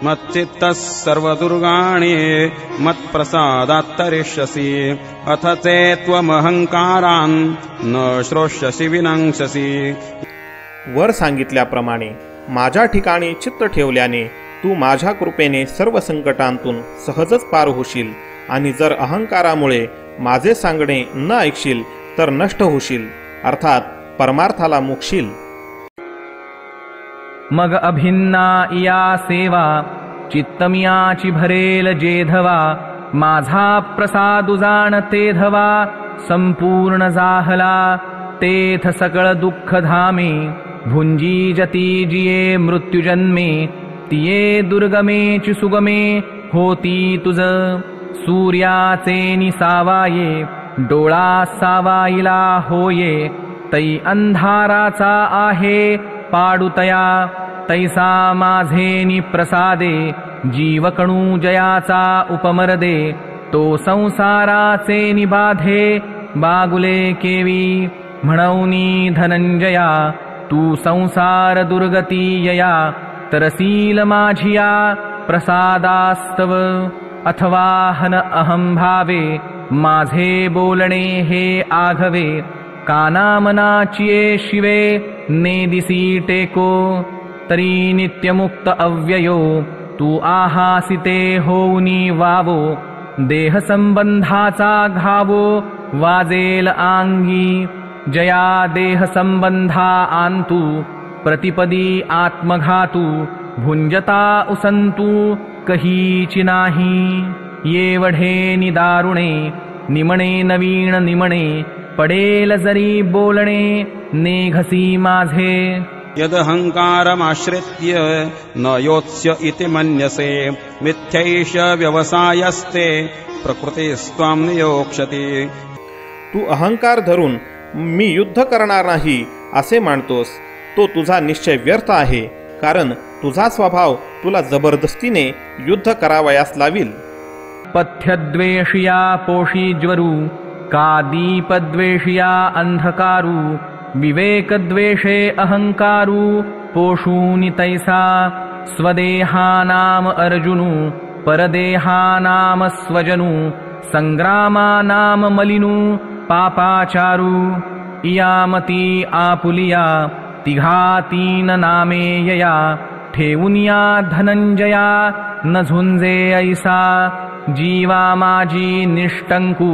मच्चित्तः सर्वदुर्गाणि मत्प्रसादात्तरिष्यसि अथ चेत्त्वमहंकारान् न श्रोष्यसि विनंक्षसि। वर सांगितल्याप्रमाणे माझ्या ठिकाणी चित्त ठेवल्याने तू माझ्या कृपेने सर्व संकटांतून सहजच पार होशील आणि जर अहंकारामुळे माझे सांगणे न ऐकशील तर नष्ट होशील, अर्थात परमार्थाला मुकशील। मग अभिन्ना इया सेवा चित्तमियाची भरेल जेधवा, माझा प्रसाद उजाण तेधवा संपूर्ण जाहला तेथ सकळ दुःख धामे, भुंजी जती जिये मृत्युजन्मे, तिये दुर्गमेची सुगमे होती तुझ। सूर्याचे निसावाये डोळा सावाईला होये, तै अंधाराचा आहे पाडुतया, तैसा माझे निप्रसादे जीवकणू जयाचा उपमरदे, तो संसाराचे निबाधे बागुले केवी। म्हणौनी धनंजया तू संसार दुर्गती यया, तरसील माझिया प्रसादास्तव। अथवा हन अहम भावे माझे बोलणे हे आघवे, कानामनाचिये शिवे नेदिसी टेको, तरी नित्यमुक्त अव्ययो तू आहासिते होऊनी वावो, देह संबंधाचा घावो वाजेल आंगी। जया देह संबंधा आंतू प्रतिपदी आत्मघातू, भुंजता उसंतू कहीची नाही। येवढे निदारुणे निमणे नवीन निमणे, पडेल जरी बोलणे नेघसी माझे। यदहंकारमाश्रित्य न योत्स्य इति मन्यसे, मिथ्यैष व्यवसायस्ते प्रकृतिस्त्वां नियोक्ष्यति। तू अहंकार धरून मी युद्ध करणार नाही असे मानतोस, तो तुझा निश्चय व्यर्थ आहे, कारण तुझा स्वभाव तुला जबरदस्तीने युद्ध करावयास लावील। पथ्यद्वेषिया पोषीज्वरू, कादीपद्वेषिया अंधकारू, विवेकद्वेषे अहंकारू पोषूनि तैसा। स्वदेहानाम अर्जुनु परदेहानाम स्वजनु, संग्रामानाम मलिनु पापाचारू। इयामती आपुलिया तिघा तीन नामे यया, ठेवुनिया धनंजया न झुंजे ऐसा। जीवा माझी निष्टंकू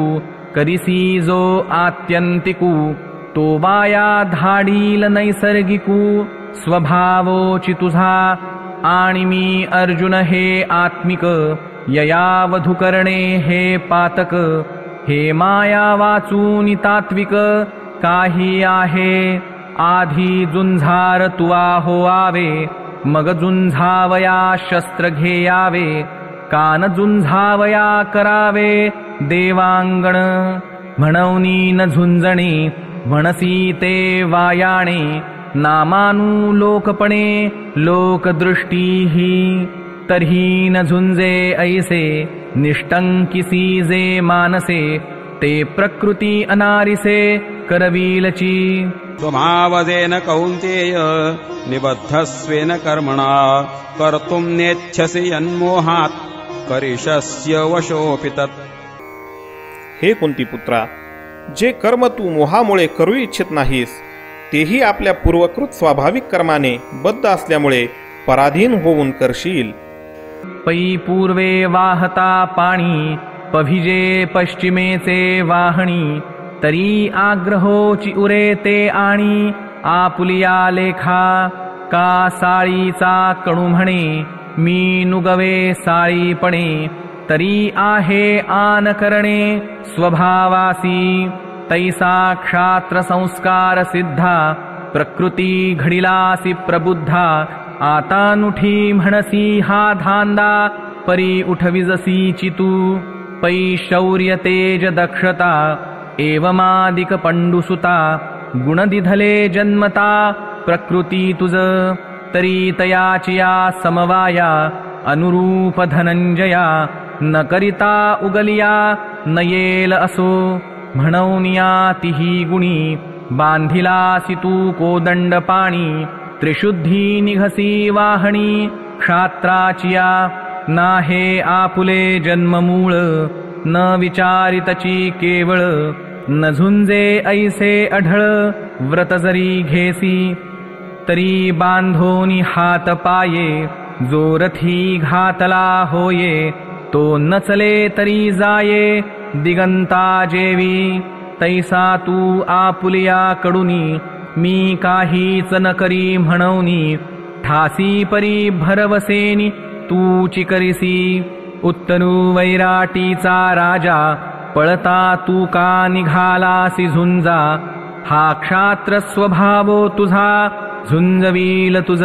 करिसी जो आत्यंतिकू, तो वाया धाडील नैसर्गिकू स्वभावोची तुझा। आणि मी अर्जुन हे आत्मिक, यया वधू करणे हे पातक। हे माया वाचून तात्विक काही आहे, आधी जुंझार तुवा होआवे, मग जुंझावया शस्त्र घेयावे। कान जुंझावया करावे देवांगण, म्हणौनी न झुंजणे म्हणसी ते वायाणे। नामानू लोकपणे लोकदृष्टीही, तर्ही न झुंजे ऐसे निष्टंकिसी जे मानसे। ते प्रकृती अनारिसे करवीलची। स्वभावजेन कौन्तेय निबद्धस्वेन कर्मणा, कर्तुं नेच्छसि यन्मोहात् करिष्यस्य वशोऽपि तत्। हे कुंतीपुत्रा, जे कर्म तू मोहामुळे करू इच्छित नाहीस, तेही आपल्या पूर्वकृत स्वाभाविक कर्माने बद्ध असल्यामुळे पराधीन होऊन करशील। पै पूर्वे वाहता पाणी, पभिजे पश्चिमेचे वाहणी। तरी आग्रहोची उरे ते आणि आपुलिया लेखा का साळीचा कणू म्हणे मी नुगवे साळीपणे तरी आहे आन करणे स्वभावासी तैसा क्षात्र संस्कार सिद्धा प्रकृती घडिलासी प्रबुद्धा आता नुठी म्हणसी हा धांदा परी उठविजसी चितू पै शौर्य तेज दक्षता एवमादिक पंडुसुता गुण दिधले जन्मता प्रकृती तुझ तरी तयाचिया समवाया अनुरूप धनंजया न करिता उगलिया न येल असो म्हणवनिया तिही गुणी बांधिलासी तू कोदंड पाणी त्रिशुद्धी निघसी वाहणी क्षात्राचिया नाहे आपुले जन्ममूळ न विचारितची केवळ न झुंजे ऐसे अढळ व्रत जरी घेसी तरी बांधोनी हात पाये जोरथी घातला होये तो नचले तरी जाये दिगंता जेवी तैसा तू आपुलिया कडुनी मी काहीच न करी म्हणवनी ठासी परी भरवसेनी तूची करिसी उत्तरू वैराटीचा राजा पळता तू का निघालासी झुंजा हा क्षात्र स्वभावो तुझा झुंजवील तुझ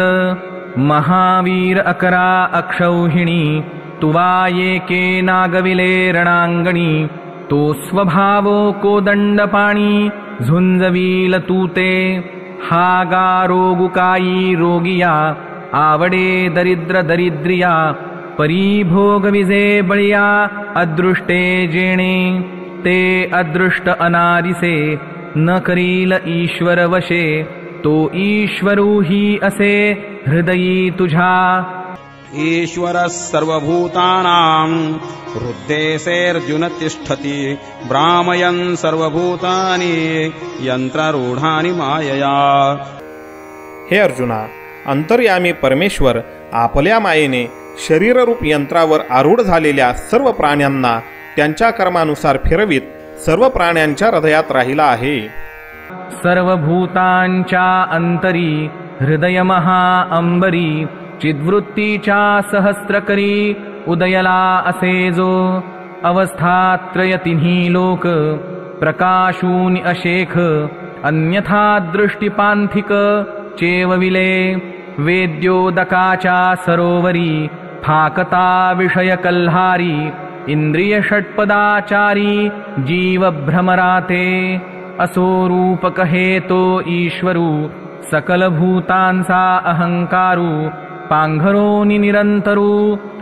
महावीर अकरा अक्षौहिणी तुवा येके नागविले रणांगणी तो स्वभावो कोदंड पाणी झुंजवील तू ते हा गा रोगुकाई रोगिया आवडे दरिद्र दरिद्रिया परिभोग विजे बळिया अदृष्टे जेणे ते अदृष्ट अनारिसे न करील ईश्वर वशे तो ईश्वरूही असे हृदयी तुझा ईश्वरः सर्वभूतानां हृद्देशेऽर्जुन तिष्ठति भ्रामयन् सर्वभूतानि यंत्ररूढानि मायया। हे अर्जुना, अंतर्यामी परमेश्वर आपल्या मायेने शरीररूप यंत्रावर आरूढ झालेल्या सर्व प्राण्यांना त्यांच्या कर्मानुसार फिरवीत सर्व प्राण्यांच्या हृदयात राहिला आहे। सर्वभूतांच्या अंतरी हृदय महा अंबरी चिद्वृत्तीच्या सहस्त्रकरी उदयला असे जो अवस्थात्रय तिन्ही लोक प्रकाशून अशेख अन्यथा दृष्टिपांथिक चेवविले वेद्योदकाच्या सरोवरी फाकता विषय कल्हारी इंद्रिय षट्पदाचारी जीव भ्रमराते असो रूप कहे तो ईश्वरू सकल भूतांचा अहंकारू पांघरोनी निरंतरू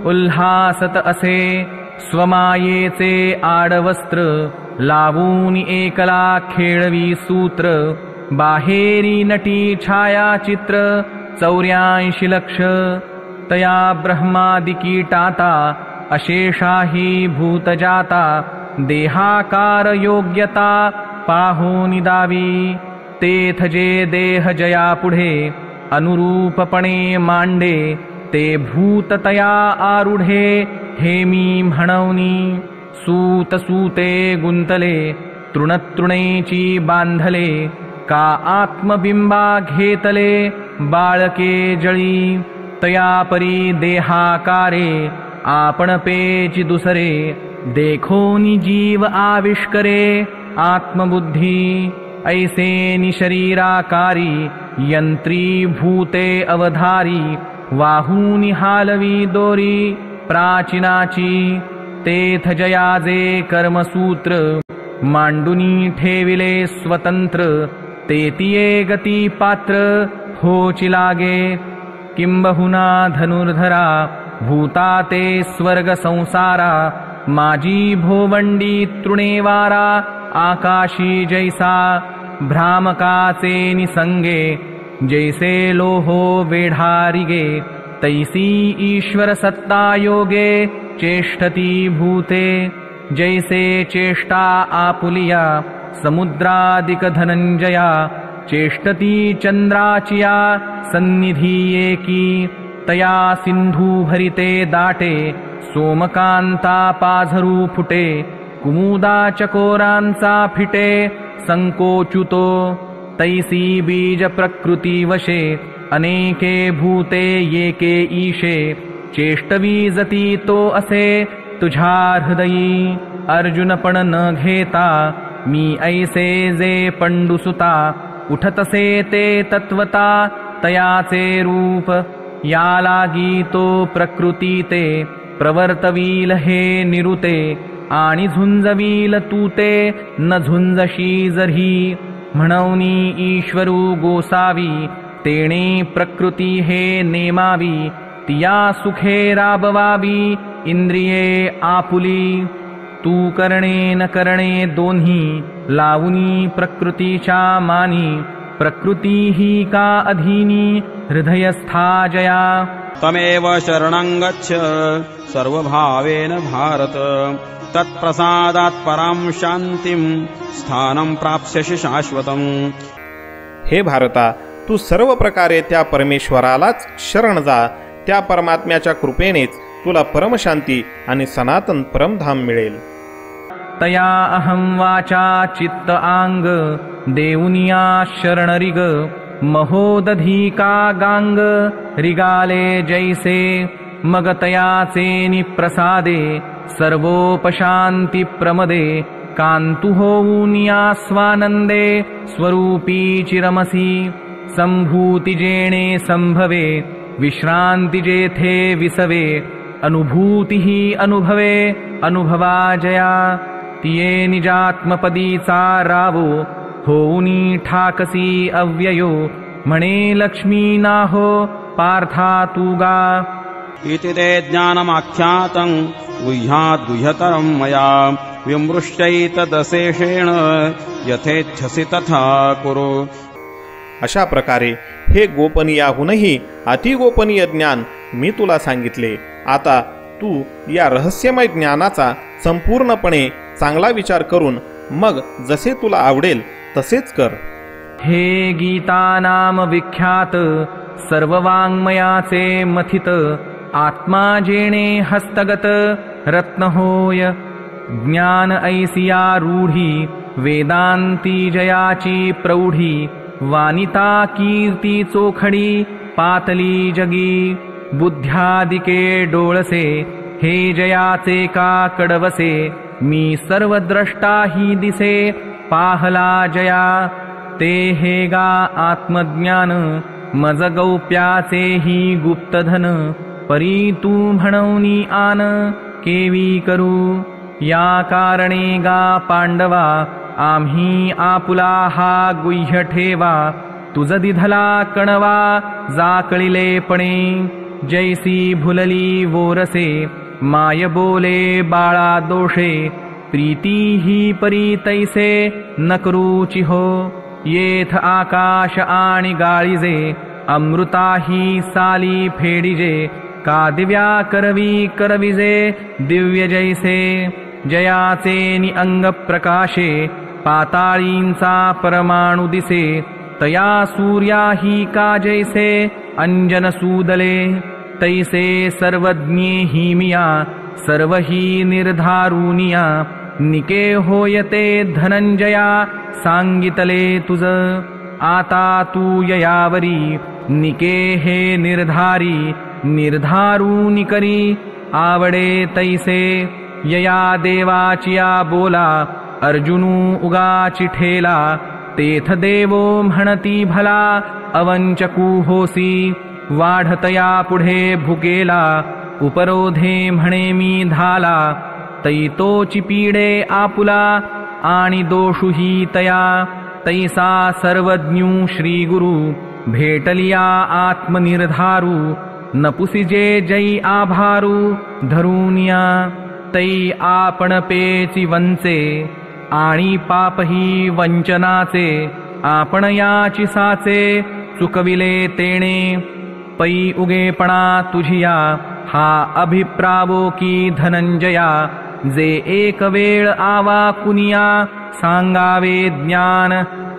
उल्हासत असे स्वमायेचे आडवस्त्र लावून एकला खेळवी सूत्र बाहेरी नटी छायाचित्र 84 लक्ष तया ब्रह्मादिकी टाता अशेषाही भूतजाता देहाकार योग्यता पाहूनि दावी तेथ जे देह जया पुढे अनुरूपपणे मांडे ते भूततया आरूढे हे मी म्हणवनी सूत सूते गुंतले तृणतृणेची बांधले का आत्मबिंबा घेतले बाळके जळी तया परी देहाकारे आपण पेची दुसरे देखोनी जीव आविष्करे आत्मबुद्धी ऐसे निशरीराकारी यंत्री भूते अवधारी वाहूनी हालवी दोरी प्राचीनाची तेथ जयाजे कर्मसूत्र मांडुनी ठेविले स्वतंत्र तेतिये गती पात्र होची लागे किंबहुना धनुर्धरा भूता ते स्वर्ग संसारा माजी भोवंडी तृणेवारा आकाशी जैसा भ्रामकाचे निसंगे जैसे लोहो वेढारिगे तैसी ईश्वर सत्ता योगे चेष्टती भूते जैसे चेष्टा आपुलिया समुद्रादिक धनंजया चेष्टती चंद्राचिया सन्निधी एकी तया सिंधू भरिते दाटे सोमकांता पाझरू फुटे कुमुदा चकोरांचा फिटे संकोचुतो तैसी बीज प्रकृती वशे अनेके भूते येके ईशे चेष्टवी जती तो असे तुझ्या हृदयी अर्जुन पण न घेता मी ऐसे जे पंडुसुता उठतसे ते तत्वता तयाचे रूप या लागी तो प्रकृती ते प्रवर्तवील हे निरुते आणि झुंजवील तू ते न झुंजशी जरी म्हणूनी ईश्वरू गोसावी तेणे प्रकृती हे नेमावी तिया सुखे राबवावी इंद्रिये आपुली तू करणे न करणे दोन्ही लावुनी प्रकृतीच्या मानी प्रकृती ही का अधीनी हृदयस्था जया तमेव शरणं गच्छ सर्वभावेन भारत तत्प्रसादात् परां शान्तिं स्थानं प्राप्स्यसि शाश्वतम्। हे भारता, तू सर्व प्रकारे त्या परमेश्वरालाच शरण जा, त्या परमात्म्याच्या कृपेनेच तुला परमशांती आणि सनातन परमधाम मिळेल। तया अहं वाचा चित्त आंग देऊनिया शरण रिग महोदधी का गांग रिगाले जैसे मग तयाचे निप्रसादे सर्वोपशांती प्रमदे कांतु होऊनिया स्वानंदे स्वरूपी चिरमसी संभूती जेणे संभवे विश्रांती जेथे विसवे अनुभूती ही अनुभवे अनुभवा जया तिये निजात्मपदीचा रावो होऊनी ठाकसी अव्ययो म्हणे लक्ष्मी नाहो पार्था तुगा इति ते ज्ञानमाख्यातं गुह्यात् गुह्यतरं मया विमृश्यैतदशेषेण यथेच्छसि तथा कुरु। अशा प्रकारे हे गोपनीयाहूनही अतिगोपनीय ज्ञान मी तुला सांगितले। आता तू या रहस्यमय ज्ञानाचा संपूर्णपणे चांगला विचार करून मग जसे तुला आवडेल तसेच कर। हे गीता नाम विख्यात सर्ववाङ्मयाचे मथित आत्मा जेणे हस्तगत रत्न होय ज्ञान ऐसिया रूढी वेदांती जयाची प्रौढी वानिता कीर्ती चोखडी पातली जगी बुद्ध्यादिके डोळसे हे जयाचे का कडवसे मी सर्वद्रष्टा ही दिसे पाहला जया ते हे गा आत्मज्ञान मज गौप्याचे ही गुप्तधन परी तू म्हणूनी आन केवी करू या कारणे गा पांडवा आम्ही आपुला हा गुह्य ठेवा तुझ दिधला कणवा जाकळिलेपणे जैसी भुलली वोरसे माय बोले बाळा दोषे प्रीती ही परी तैसे न करूची हो येथ आकाश आणि गाळीजे अमृता ही साली फेडीजे का दिव्या करवी करविजे दिव्य जैसे जयाचे नि अंग प्रकाशे पाताळींचा परमाणु दिसे तया सूर्या ही का जैसे अंजन सूदले तैसे सर्वज्ञे ही मिया सर्व ही निर्धारुनिया निके होयते धनंजया सांगितले तुझ आता तू ययावरी निके हे निर्धारी निर्धारुनी करी आवडे तैसे यया देवाचिया बोला अर्जुनू उगा चिठेला तेथ देवो म्हणती भला अवंचकू होसी वाढतया पुढे भुकेला उपरोधे म्हणे मी धाला तैतोची पीडे आपुला आणि दोषुही तया तैसा सर्वज्ञू श्रीगुरु भेटलिया आत्मनिर्धारू नपुसिजे जै आभारू धरुनिया तै आपण पेची वंचे आणि पापही वंचनाचे आपण याची साचे चुकविले तेणे पै उगेपणा तुझिया हा अभिप्रावो की धनंजया जे एक वेळ आवा कुनिया सांगावे ज्ञान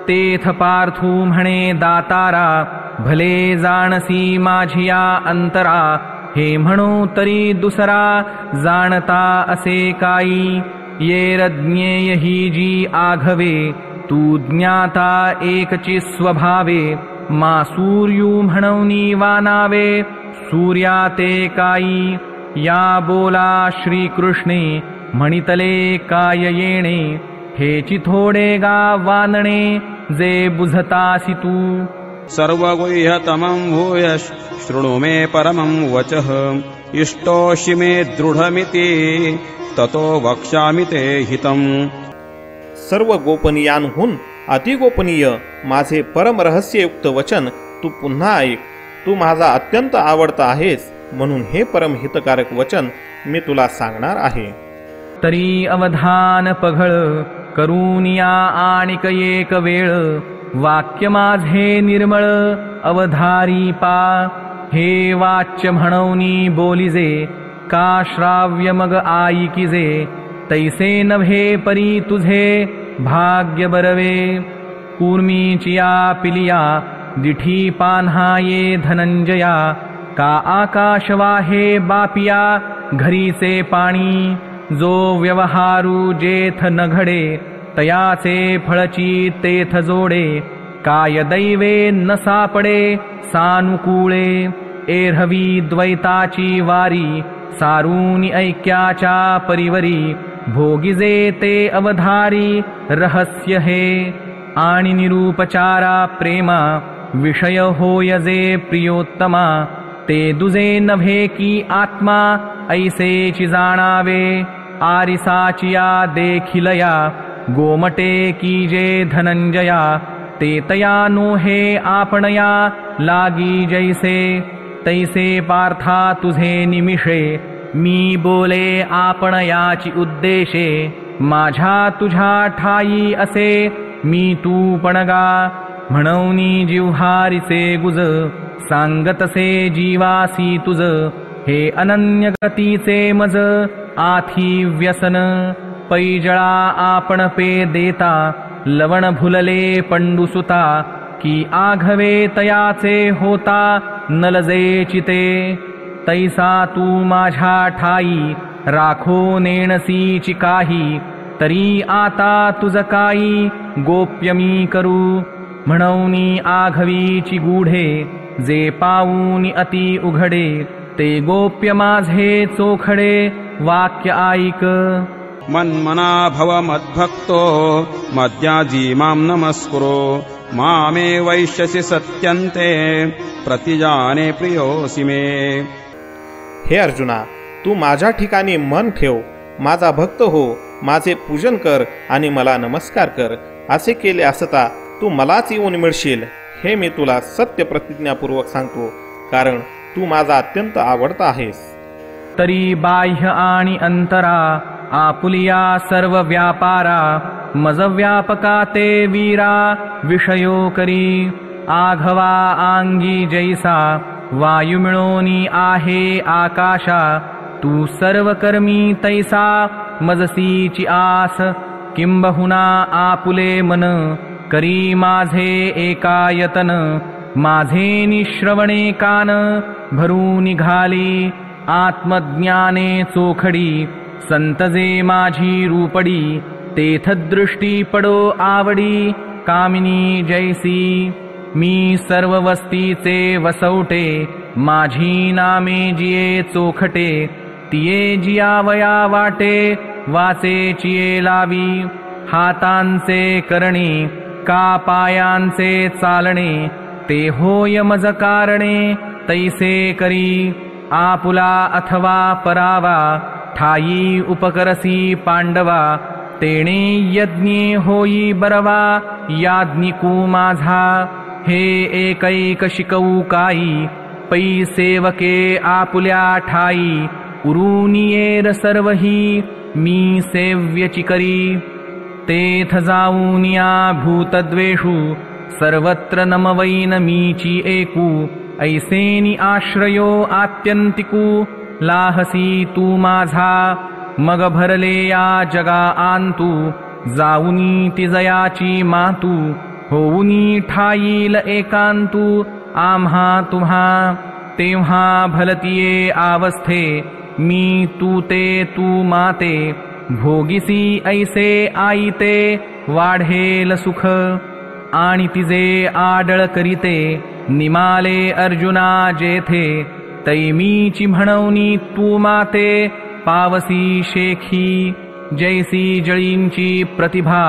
तेथ पार्थू म्हणे दातारा भले जाणसी माझिया अंतरा हे म्हणू तरी दुसरा जाणता असे काई येरज्ञेय हि जी आघवे तू ज्ञाता एकची स्वभावे मा सूर्यू म्हणवनी वानावे सूर्या ते काई या बोला श्रीकृष्णे म्हणितले काय येणे हेची थोडे गा वानणे जे बुझतासी तू सर्वगुह्यतमं भूय शृणु मे परमं वचः इष्टोषि मे दृढमिति ततो वक्ष्यामि ते हितम् सर्व गोपनीयांहून अतिगोपनीय माझे परम रहस्ययुक्त वचन तू पुन्हा ऐक. तू माझा अत्यंत आवडता आहेस म्हणून हे परम हितकारक वचन मी तुला सांगणार आहे. तरी अवधान पघळ करूनिया आणिक एक वेळ वाक्य माझे निर्मळ अवधारी पा हे वाच्य म्हणवनी बोलिजे का श्राव्य मग आईकिजे तैसे नभे परी तुझे भाग्य बरवे कूर्मीचिया पिलिया दिठी पान्हाये धनंजया का आकाश वाहे बापिया घरीचे पाणी जो व्यवहारू जेथ न घडे तयाचे फळची तेथ जोडे काय दैवे न सापडे सानुकूळे एरहवी द्वैताची वारी सारूनी ऐक्याच्या परिवरी भोगिजे ते अवधारी रहस्य हे आणि निरूपचारा प्रेमा विषय होयजे प्रियोत्तमा ते दुजे नभे की आत्मा ऐसेची जाणावे आरिसाचिया देखिलया गोमटे की जे धनंजया ते तया नोहे आपणया लागी जैसे तैसे पार्था तुझे निमिषे मी बोले आपणयाची उद्देशे माझ्या तुझ्या ठाई असे मी तू पणगा म्हणवनी जिव्हारीचे गुज सांगतसे जीवासी तुझ हे अनन्य गतीचे मज आथी व्यसन पैजळा आपण पे देता लवण भुलले पंडुसुता की आघवे तयाचे होता नलजे चिते तैसा तू माझ्या ठाई राखो नेणसीची काही तरी आता तुझ काही गोप्य मी करू म्हणवनी आघवीची गूढे जे पाऊनी अति उघडे ते गोप्य माझे चोखडे वाक्य ऐक मन्मना भव मद्भक्तो मद्याजी मां नमस्कुरो मामे वैश्यसि सत्यन्ते प्रतिजाने प्रियोसि मे. हे अर्जुना, तू माझ्या ठिकाणी मन ठेव, माझा भक्त हो, माझे पूजन कर आणि मला नमस्कार कर. असे केले असता तू मलाच येऊन मिळशील हे मी तुला सत्य प्रतिज्ञापूर्वक सांगतो, कारण तू माझा अत्यंत आवडता आहेस. तरी बाह्य आणि अंतरा आपुलिया सर्व व्यापारा मज व्यापका ते वीरा विषयो करी आघवा आंगी जैसा वायु मिळोनी आहे आकाशा तू सर्व कर्मी तैसा मजसीची आस किंबहुना आपुले मन करी माझे एकायतन माझे निश्रवणे कान भरून निघाली आत्मज्ञाने चोखडी संतजे माझी रूपडी तेथ दृष्टी पडो आवडी कामिनी जैसी मी सर्व वस्तीचे वसवटे माझी नामे जिये चोखटे तिये जियावया वाटे वाचे चिये लावी हातांचे करणे का पायांचे चालणे ते होय मज कारणे तैसे करी आपुला अथवा परावा ठाई उपकरसी पांडवा तेणे यज्ञे होई बरवा याज्ञिकू माझा हे एकैक शिकवू काई पै सेवके आपुल्या ठाई उरुनियेर सर्वही मी सेव्यची करी तेथ जाऊनिया भूतद्वेषु सर्वत्र नमवैन मीची एकू ऐसेनी आश्रयो आत्यंतिकू लाहसी तू माझा मग भरले या जगा आंतू जाऊनी तिजयाची मातू होऊनी ठाईल एकांतू आम्हा तुम्हा तेव्हा भलतिये अवस्थे मी तू ते तू माते भोगिसी ऐसे आईते वाढेल सुख आणि तिजे आडळ करीते निमाले अर्जुना जेथे तैमीची म्हणवनी तू माते पावसी शेखी जैसी जळींची प्रतिभा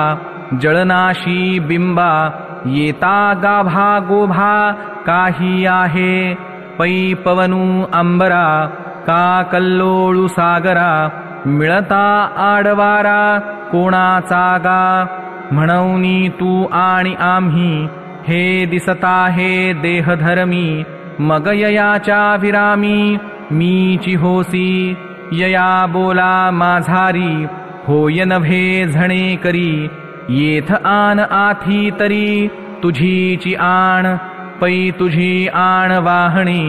जळनाशी बिंबा येता गाभा गोभा काही आहे पै पवनू अंबरा का कल्लोळू सागरा मिळता आडवारा कोणाचा गा म्हणवनी तू आणि आम्ही हे दिसता हे देहधर्मी मग ययाच्या विरामी मीची होसी यया बोला माझारी होय नभे झणे करी येथ आन आथी तरी तुझीची आण पै तुझी आण वाहणे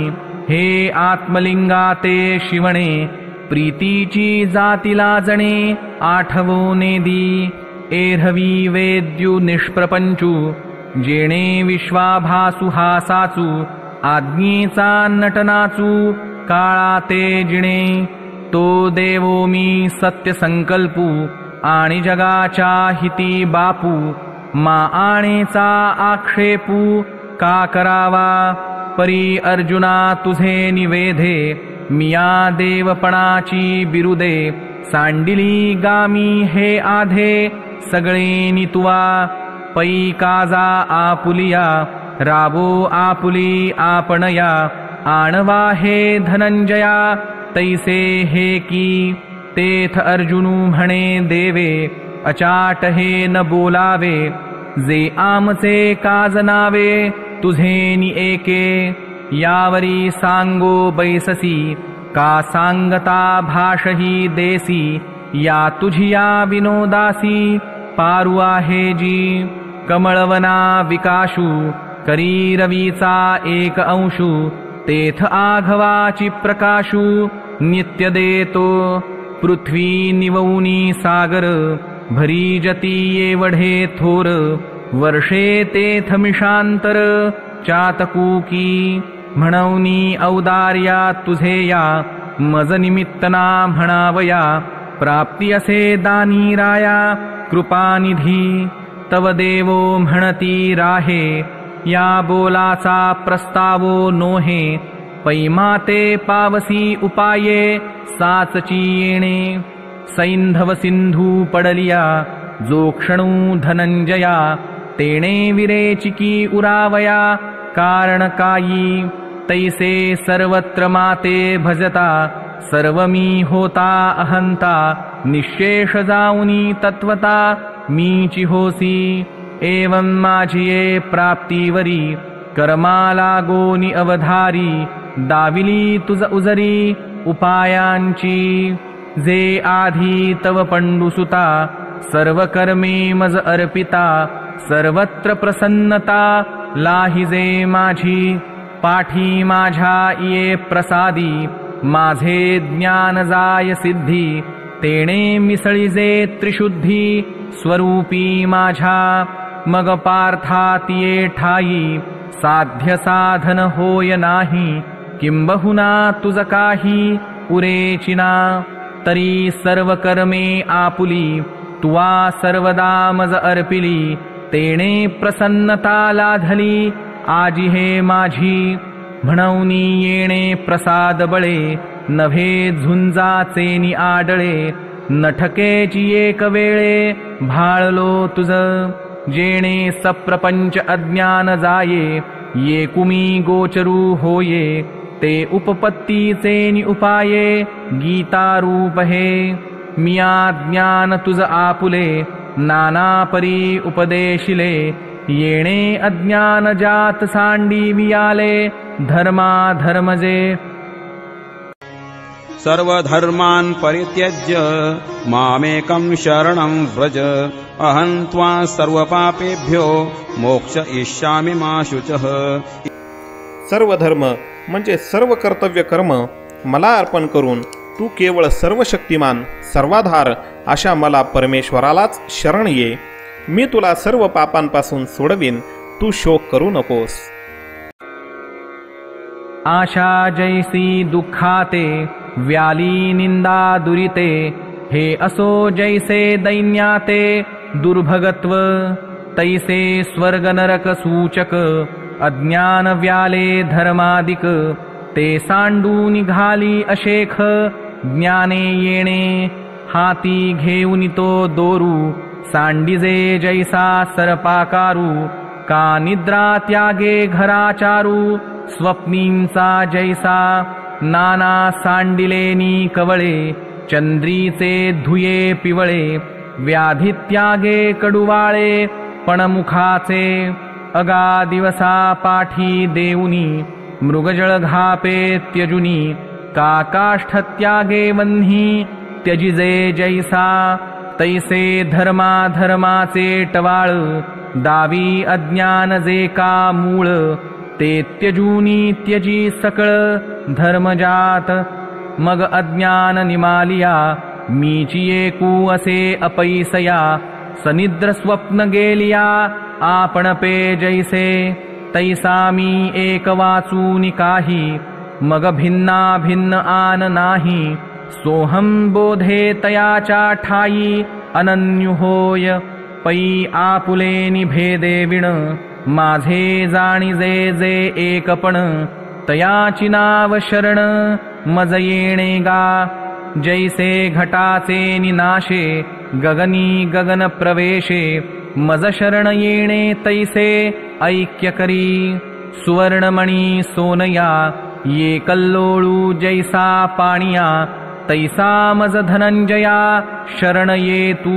हे आत्मलिंगा ते शिवणे प्रीतीची जातीला जणे आठवोने दी एरहवी वेद्यू निष्प्रपंचू जेणे विश्वाभासु हासाचू आज्ञेचा नटनाचू काळा ते जिणे तो देवो मी सत्य संकल्पू आणि जगाच्या हिती बापू मा आणेचा आक्षेपू का करावा परी अर्जुना तुझे निवेधे मिया देवपणाची बिरुदे सांडिली गामी हे आधे सगळे नितुवा पै काजा आपुलिया राबो आपुली आपणया आणवा हे धनंजया तैसे हे की तेथ अर्जुनू म्हणे देवे अचाट हे न बोलावे जे आमचे काज नावे तुझे नि एके यावरी सांगो बैससी का सांगता भाषही देसी या तुझिया विनोदासी पारू आहे जी कमळवना विकाशू करी रवीचा एक अंशू तेथ आघवाची प्रकाशू नित्य देतो पृथ्वी निवऊनी सागर भरी जती येवढे थोर वर्षे तेथ मिषांतर चातकूकी म्हणवनी औदार्या तुझे या मज निमित्तना म्हणावया प्राप्ती असे दानी राया कृपानिधी तव देवो म्हणती राहे या बोलाचा प्रस्तावो नोहे पैमाते पावसी उपाये साचची येणे सैंधव सिंधू पडलिया जो क्षणू धनंजया तेणे विरेचिकी उरावया कारण कायी तैसे सर्वत्र माते भजता सर्वमी होता अहंता निशेष जाऊनी तत्वता मीची होसी एवं माझिये प्राप्तीवरी कर्माला गोनी अवधारी दाविली तुझ उजरी उपायांची जे आधी तव पंडुसुता सर्व कर्मे मज अर्पिता सर्वत्र प्रसन्नता लाहिजे माझी पाठी माझ्या ये प्रसादी माझे ज्ञान जाय सिद्धी तेणे मिसळीजे त्रिशुद्धी स्वरूपी माझ्या मग पार्थात ये ठाई साध्य साधन होय नाही किंबहुना तुझ काही पुरेचिना तरी सर्व कर्मे आपुली तुवा सर्वदा मज अर्पिली तेणे प्रसन्नता लाधली आजी हे माझी म्हणवनी येणे प्रसाद बळे नभे झुंजाचेनी आडळे नठकेची एक वेळे भाळलो तुझ जेणे सप्रपंच अज्ञान जाये ये कुमी गोचरू होये ते उपपत्तीचे उपाये गीता रूप हे मिया ज्ञान तुझ आपुले नाना परी उपदेशिले येणे अज्ञान जात सांडी वियाले धर्मा धर्मजे सर्वधर्मान् परित्यज्य मामेकं शरणं व्रज अहं त्वा सर्वपापेभ्यो मोक्षयिष्यामि मा शुचः। सर्व धर्म म्हणजे सर्व कर्तव्य कर्म मला अर्पण करून तू केवळ सर्व शक्तिमान सर्वाधार अशा मला परमेश्वरालाच शरण ये। मी तुला सर्व पापांपासून सोडवीन, तू शोक करू नकोस। आशा जैसी दुःखाते व्याली निंदा दुरिते हे असो जैसे दैन्याते दुर्भगत्व तैसे स्वर्ग नरक सूचक अज्ञान व्याले धर्मादिक ते सांडू निघाली अशेख ज्ञाने येणे हाती घेऊन तो दोरू सांडिजे जैसा सर्पाकारू का निद्रा त्यागे घराचारू स्वप्नींचा जैसा नाना सांडिलेनी कवळे चंद्रीचे धुये पिवळे व्याधी त्यागे कडुवाळे पण मुखाचे अगा दिवसा पाठी देऊनी मृगजळ घापे त्यजुनी का काष्ठ त्यागे वन्ही त्यजिजे जैसा तैसे धर्मा धर्माचे टवाळ दावी अज्ञान जे का मूळ ते त्यजूनी त्यजी सकळ धर्मजात मग अज्ञान निमालिया मीची एकू असे अपैसया सनिद्र स्वप्न गेलिया आपण पे जैसे तैसा मी एक वाचूनी काही मग भिन्ना भिन्न आन नाही सोहम बोधे तयाच्या ठाई अनन्यु होय पै आपुलेनी भेदे विण माझे जाणिजे जे एकपण तयाची नाव शरण मज येणे गा जैसे घटाचे निनाशे गगनी गगन प्रवेशे मज शरण येणे तैसे ऐक्य करी सुवर्णमणी सोनया ये कल्लोळू जैसा पाणिया तैसा मज धनंजया शरण ये तू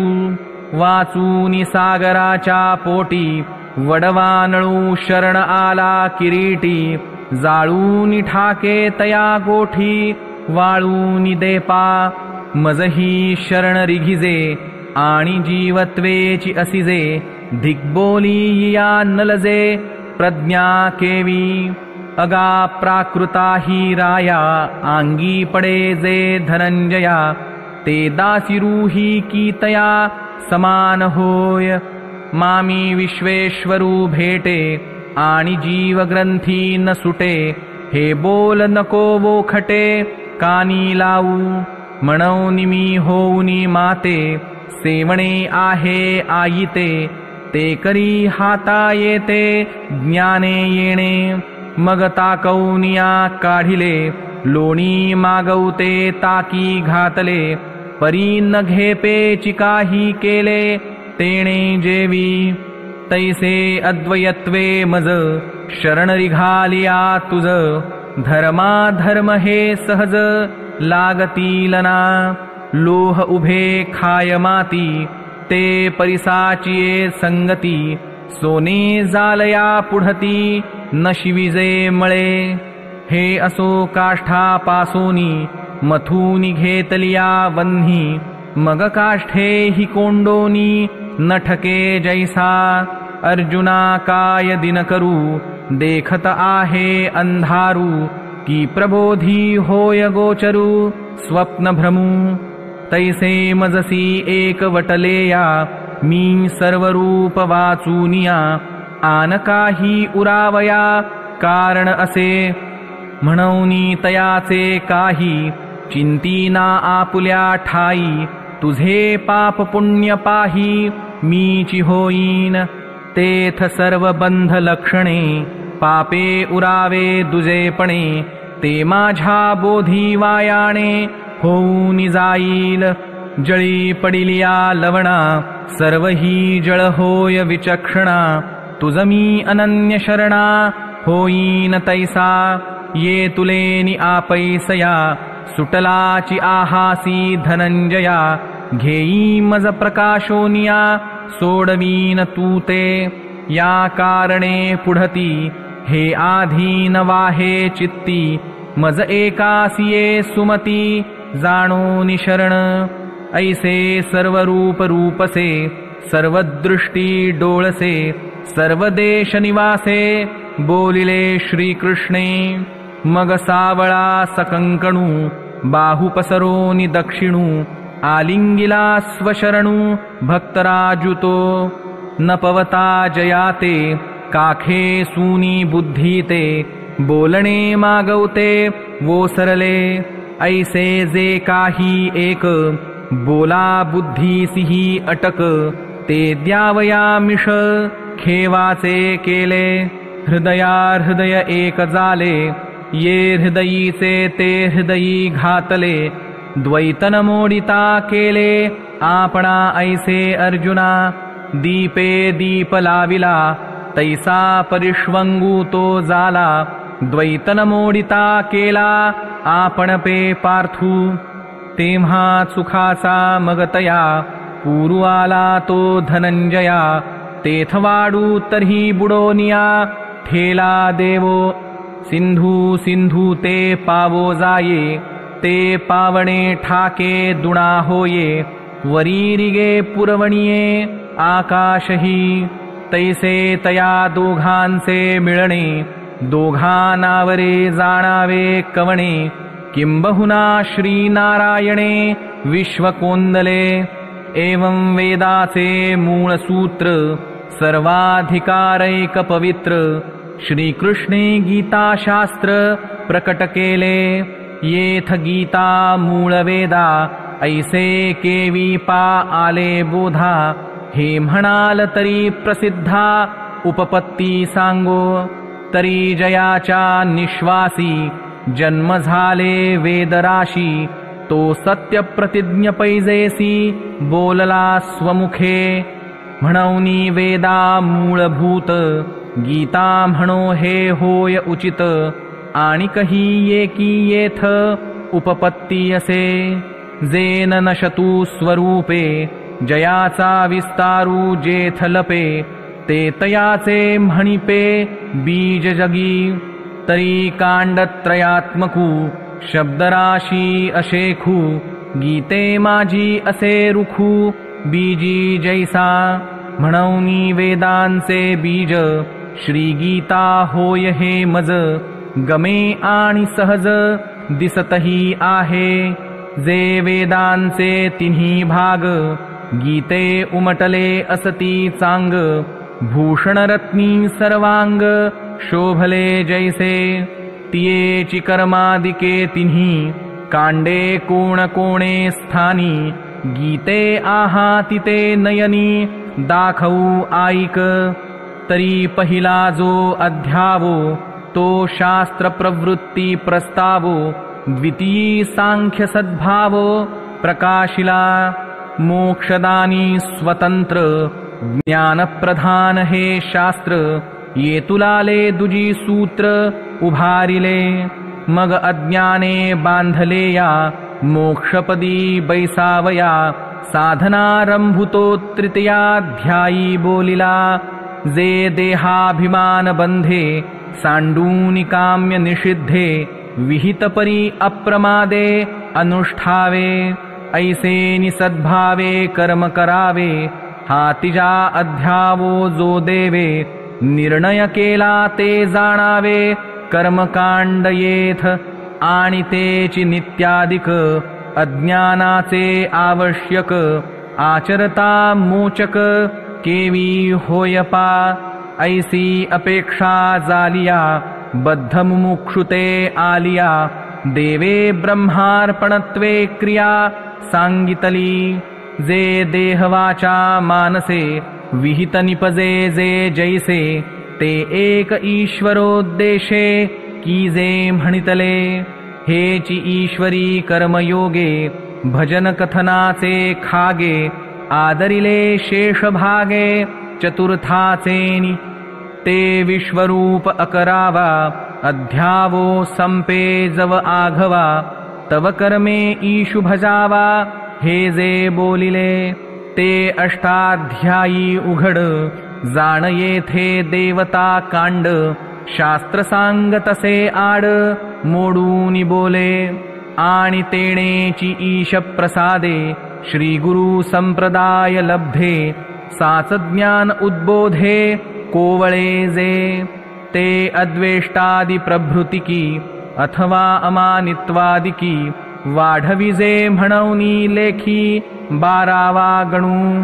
वाचूनी सागराच्या पोटी वडवानळू शरण आला किरीटी जाळूनी ठाके तया गोठी वाळूनी देपा मजही शरण रिघिजे आणि जीवत्वेची असिजे दिग्बोली या नलजे प्रज्ञा केवी अगा प्राकृता ही राया आंगी पडे जे धनंजया ते दासिरूही की तया समान होय मामी विश्वेश्वरू भेटे आणि जीव ग्रंथी न सुटे हे बोल नको वोखटे कानी लावू म्हणून मी होऊनी माते सेवणे आहे आईते ते करी हाता येते ज्ञाने येणे मग ताकौनिया काढिले लोणी मागवते ताकी घातले परी न घेपेची काही केले तेणे जेवी तैसे अद्वयत्वे मज शरण रिघालिया तुझ धर्मा धर्म हे सहज लागतीलना लोह उभे खाय माती ते परिसाचिये संगती सोने जालया पुढती नशिविजे मळे हे असो काष्ठापासोनी मथूनी घेतलिया वन्ही मग काष्ठे हि कोंडोनी नठके जैसा अर्जुना काय दिन करू देखत आहे अंधारू की प्रबोधी होय गोचरू स्वप्न भ्रमू तैसे मजसी एक वटलेया मी सर्व रूप वाचूनिया आन काही उरावया कारण असे म्हणूनी तयाचे काही चिंतीना आपुल्या ठाई तुझे पाप पुण्य पाही मीची होईन तेथ सर्व बंध लक्षणे पापे उरावे दुजेपणे ते माझ्या बोधी वायाणे होऊन जाईल जळी पडिलिया लवणा सर्व ही जळ होय विचक्षणा तुझ मी अनन्य शरणा होईन तैसा ये तुलेनी आपैसया सुटलाची आहासी धनंजया घेई मज प्रकाशोनिया सोडवीन तू ते या कारणे पुढती हे आधीन वाहे चित्ती मज एकासिये सुमती जाणो निशरण ऐसे सर्व रूप रूपसे सर्व दृष्टी डोळसे सर्व देश निवासे बोलिले श्रीकृष्णे मग सावळा सकंकणू बाहू पसरोनी दक्षिणू आलिंगिला स्वशरणू भक्तराजुतो न पवता जयाते काखे सूनी बुद्धीते बोलणे मागवते वो सरले ऐसे जे काही एक बोला बुद्धीसिही अटक ते द्यावया मिष खेवाचे केले हृदया हृदय एक जाले ये हृदयीचे ते हृदयी घातले द्वैतन मोडिता केले आपणा ऐसे अर्जुना दीपे दीप लाविला तैसा परिष्वंगू तो जाला द्वैतन मोडिता केला आपण पे पार्थू तेम्हा सुखाचा मगतया पूरु आला तो धनंजया तेथवाडू तर्ही बुडोनिया ठेला देवो सिंधू सिंधू ते पावो जाये ते पावणे ठाके दुणा होये वरीरिगे पुरवणिये आकाशही तैसे तया दोघांचे मिळणे दोघांनावरे जाणावे कवणे किंबहुना श्रीनारायणे विश्वकोंदले एवं वेदाचे मूळ सूत्र सर्वाधिकारैक पवित्र श्रीकृष्णे गीताशास्त्र प्रकट केले येथ गीता मूळ वेदा ऐसे केवी पा आले बोधा हे म्हणाल तरी प्रसिद्धा उपपत्ती सांगो तरी जयाच्या निश्वासी जन्म झाले वेदराशी तो सत्य प्रतिज्ञ पैजेसी बोलला स्वमुखे म्हणौनी वेदा मूलभूत गीता म्हणो हे होय उचित आणि कही येकी येथ उपपत्ती असे जेन नशतू स्वरूपे जयाचा विस्तारू जेथ लपे ते तयाचे म्हणिपे बीज जगी तरी कांडत्रयात्मकू शब्दराशी अशेखू गीते माझी असे रुखू बीजी जैसा म्हणौनी वेदांचे बीज श्रीगीता होय हे मज गमे आणि सहज दिसतही आहे जे वेदांचे तिन्ही भाग गीते उमटले असती चांग भूषणरत्नी सर्वांग शोभले जैसे तियेची कर्मादिके तिन्ही कांडे कोण कोणे स्थानी गीते आहा तिते नयनी दाखवू आईक तरी पहिला जो अध्यावो तो शास्त्र प्रवृत्ती प्रस्तावो द्वितीय सांख्य सद्भावो प्रकाशिला मोक्षदानी स्वतंत्र ज्ञानप्रधान हे शास्त्र ये तुलाले दुजी सूत्र उभारिले मग अज्ञाने बांधले या मोक्षपदी बैसावया साधनारंभुतो तृतीयाध्यायी बोलिला जे देहाभिमान बंधे सांडूनि काम्य निषिद्धे विहितपरी अप्रमादे अनुष्ठावे ऐसे निसद्भावे कर्म करावे हा तिजा अध्यावो जो देवे निर्णय केला ते जाणावे कर्मकांड येथ आणि तेची नित्यादिक अज्ञानाचे आवश्यक आचरता मोचक केवी होयपा ऐसी अपेक्षा जालिया बद्ध मुमुक्षुते आलिया देवे ब्रह्मार्पणत्वे क्रिया सांगितली जे देहवाचा मानसे विहित निपजे जे जैसे ते एक ईश्वरोद्देशे की जे म्हणितले हेची ईश्वरी कर्मयोगे भजन कथनाचे खागे आदरिले शेष भागे चतुर्थाचेनी ते विश्वरूप अकरावा अध्यावो संपे जव आघवा तव कर्मे ईशु भजावा हे जे बोलिले ते अष्टाध्यायी उघड जाण येथे देवता कांड शास्त्र सांगतसे आड मोडूनी बोले आणि तेणेची ईश प्रसादे श्री गुरु संप्रदाय लब्धे साच ज्ञान उद्बोधे कोवळे जे ते अद्वेष्टादि प्रभृतिकी अथवा अमानित्वादिकी वाढविजे म्हणौनी लेखी 12वा गणू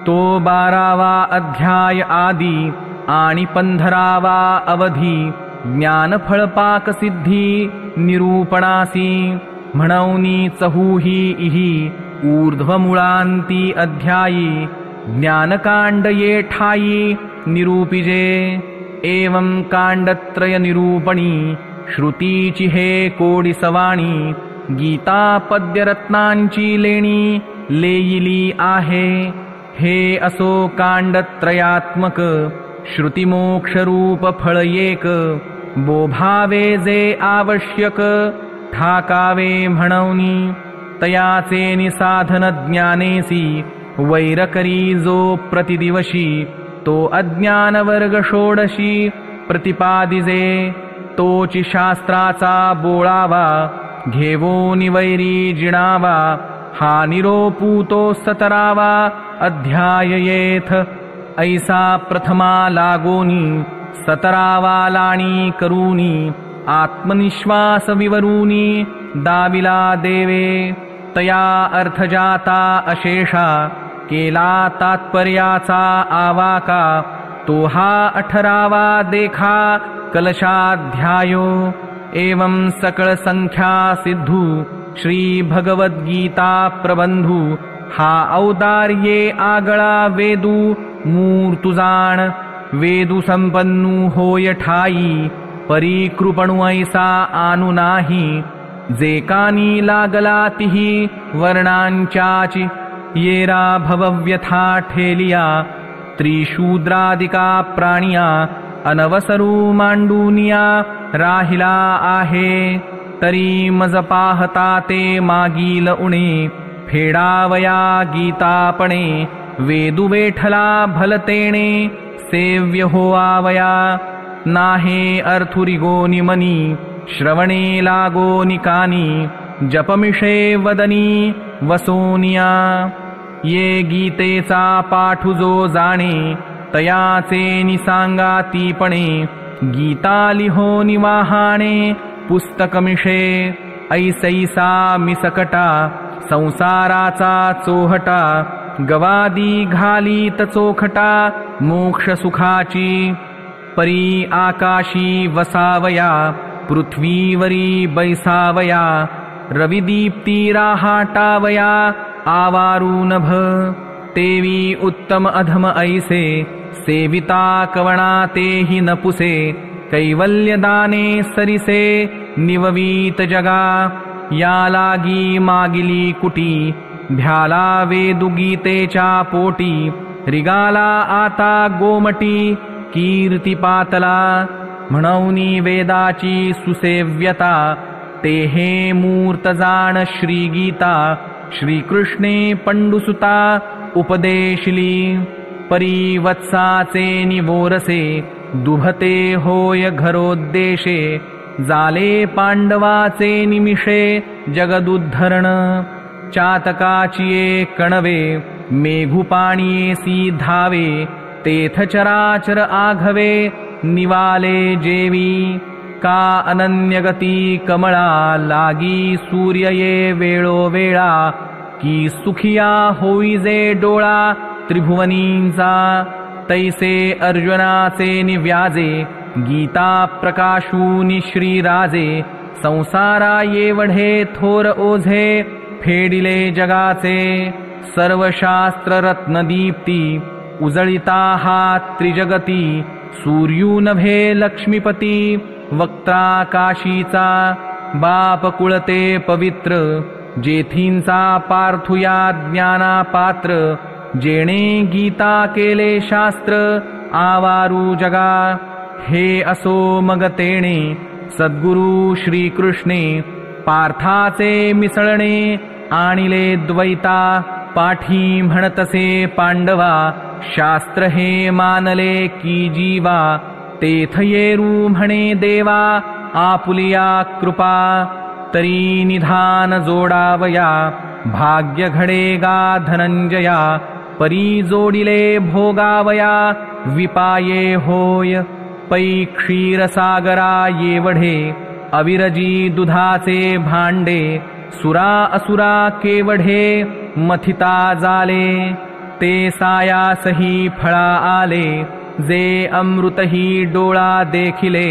तो 12वा अध्याय आदी आणि 15वा अवधी ज्ञानफळपाक सिद्धी निरूपणासी म्हणौनी चहूही इही ऊर्ध्वमूळान्ति अध्यायी ज्ञानकाण्ड ये ठायी निरूपिजे। एवं काण्डत्रय निरूपणी श्रुतीची हे कोडिसवाणी गीता पद्यरत्नांची लेणी लेयिली आहे। हे असो काण्डत्रयात्मक श्रुतिमोक्षरूप फळ एक बोभावे जे आवश्यक ठाकावे म्हणवनी तयाचे निसाधन ज्ञानेसी वैर करी जो प्रतिदिवशी तो अज्ञान वर्ग षोडशी प्रतिपादिजे तोची शास्त्राचा बोळावा घेवोनी वैरी जिणावा हा निरोपूतो 17वा अध्याय येथ ऐसा प्रथमा लागोनी 17वा लाणी करूनी आत्मनिश्वास विवरूनी दाविला देवे तया अर्थजाता अशेषा केला तात्पर्याचा आवाका तो हा 18वा देखा कलशाध्यायो। एवं सकळ संख्या सिद्धू श्री भगवद्गीता प्रबंधू हा औदार्ये आगळा वेदू मूर्तुजाण वेदू संपन्नू होय ठाई परिकृपणु ऐसा आनु नाही जे कानी लागला तिही वर्णांच्याची येरा भवव्यथा ठेलिया त्रिशूद्रादिका प्राणिया अनवसरू मांडूनिया राहिला आहे तरी मज पाहता ते मागील उणे फेडावया गीतापणे वेदू वेठला भलतेणे सेव्य होवावया नाहे अर्थुरिगो निमनी श्रवणे लागो निकानी जपमिषे वदनी वसोनिया ये गीतेचा पाठु जो जाणे तयाचे निसांगातीपणे गीता लिहो निवाहाणे पुस्तकमिषे ऐसैसा मिसकटा संसाराचा चोहटा गवादी घालीत चोखटा मोक्ष सुखाची परी आकाशी वसावया पृथ्वीवरी बैसावया रविदीप्ती राहाटावया आवारू नभ तेवी उत्तम अधम ऐसे सेविता कवणा तेहि नपुसे कैवल्यदाने सरिसे निववीत जगा या लागी मागिली कुटी ध्याला वेदुगीतेच्या पोटी रिगाला आता गोमटी कीर्ती पातला म्हणौनी वेदाची सुसेव्यता ते हे मूर्त जाण श्रीगीता श्रीकृष्णे पंडुसुता उपदेशिली परिवत्साचे निवोरसे दुभते होय घरोद्देशे जाले पांडवाचे निमिषे जगदुद्धरण चातकाचिये कणवे मेघुपाणीसी धावे तेथ चराचर आघवे निवाले जेवी का अनन्यगती कमळा लागी सूर्य ये वेळो वेळा की सुखिया होईजे डोळा त्रिभुवनींचा तैसे अर्जुनाचे निव्याजे गीता प्रकाशूनि श्रीराजे संसारा येवढे थोर ओझे फेडिले जगाचे सर्वशास्त्र रत्नदीप्ती उजळिता हा त्रिजगती सूर्यूनभे लक्ष्मीपती वक्त्रा काशीचा बाप कुळते पवित्र जेथींचा पार्थुया ज्ञाना पात्र जेणे गीता केले शास्त्र आवारू जगा हे असो मग तेणे सद्गुरु श्रीकृष्णे पार्थाचे मिसळणे आणिले द्वैता पाठी म्हणतसे पांडवा शास्त्र हे मानले की जीवा तेथ येरू म्हणे देवा आपुलिया कृपा तरी निधान जोडावया भाग्य घडेगा धनंजया परी जोडिले भोगावया विपाये होय पै क्षीरसागरा येवढे अविरजी दुधाचे भांडे सुरा असुरा केवढे मथिता जाले ते सायासही फळा आले जे अमृतही डोळा देखिले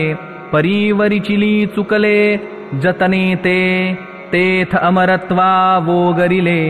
परीवरिचिली चुकले जतने ते तेथ अमरत्वा वोगरिले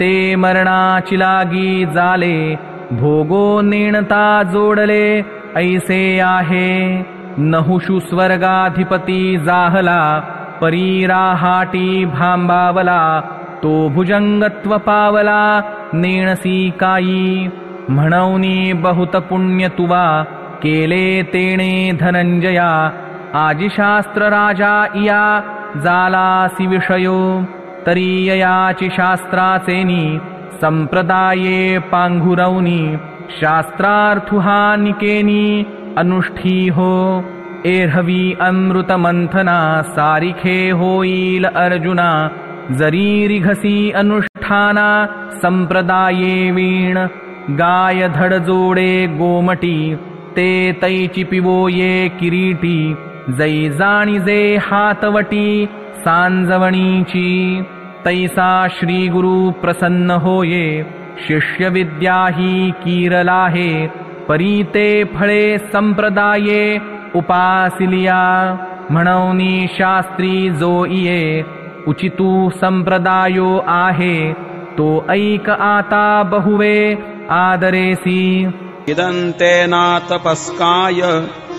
ते मरणाची लागी जाले, भोगो नेणता जोडले ऐसे आहे। नहुषु स्वर्गाधिपती जाहला, परी राहाटी भांबावला, तो भुजंगत्व पावला नेणसी काई। म्हणौनी बहुत पुण्य तुवा, केले तेणे धनंजया, आजिशास्त्र राजा इया जालासी विषयो। तरीययाची शास्त्राचेनी, संप्रदाये पांघुरवनी, शास्त्रार्थुहानिकेनी अनुष्ठी हो। एरहवी अमृत मंथना, सारिखे होईल अर्जुना, जरी रिघसी अनुष्ठाना संप्रदाये वीण। गाय धड जोडे गोमटी, ते तैची पिवो ये किरीटी, जै जाणिजे हातवटी सांजवणीची। तैसा श्री गुरु प्रसन्न होये, शिष्य विद्या ही कीरलाहे, परी ते फळे संप्रदाये उपासिलिया। म्हणौनी शास्त्री जो इये, उचितू संप्रदायो आहे, तो ऐक आता बहुवे आदरेसी। इदन्ते ना तपस्काय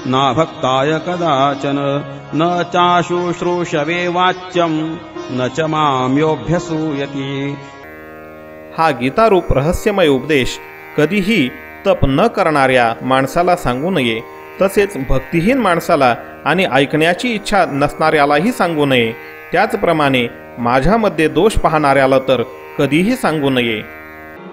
ना भक्ताय कदाचन, न चाशुश्रूषवे वाच्यं न च माम्योऽभ्यसूयति। हा गीतारूप रहस्यमय उपदेश कधीही तप न करणाऱ्या माणसाला सांगू नये, तसेच भक्तिहीन माणसाला आणि ऐकण्याची इच्छा नसणाऱ्यालाही सांगू नये। त्याचप्रमाणे माझ्यामध्ये दोष पाहणाऱ्याला तर कधीही सांगू नये।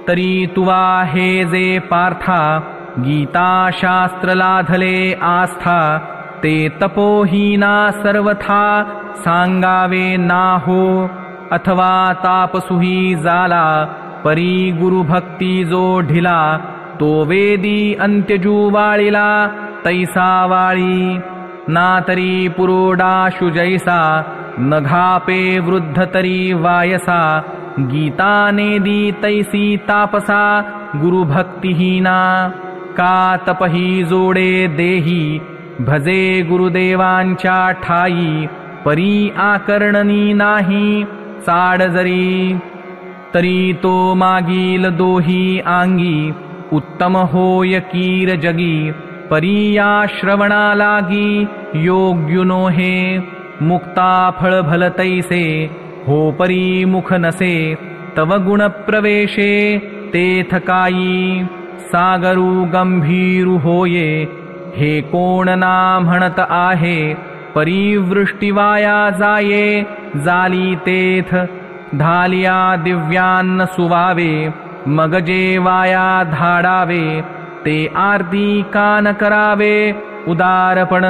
तरी तुवा हे जे पार्था, गीता शास्त्र लाधले आस्था, ते तपोहीना सर्वथा सांगावे नाहो। अथवा तापसुही जाला, परी गुरुभक्ती जो ढिला, तो वेदी अंत्यजू वाळिला तैसा वाळी। ना तरी पुरोडाशु जैसा, नघापे वृद्ध तरी वायसा, गीता नेदी तैसी तापसा गुरुभक्तिहीना। का तपही जोडे देही, भजे गुरुदेवांच्या ठाई, परी आकर्णनी नाही चाड जरी। तरी तो मागील दोही अंगी, उत्तम होय कीर जगी, परी या श्रवणा लागी योग्युनो हे। मुक्ता फळ भल तैसे, हो परी मुख नसे, तव गुण प्रवेशे तेथ काई। सागरू गंभीरू होये, हे कोण ना म्हणत आहे, परिवृष्टी वाया जाये जाली तेथ। धालिया दिव्यान्न सुवावे, मग जे वाया धाडावे, ते आरती कान करावे उदारपण।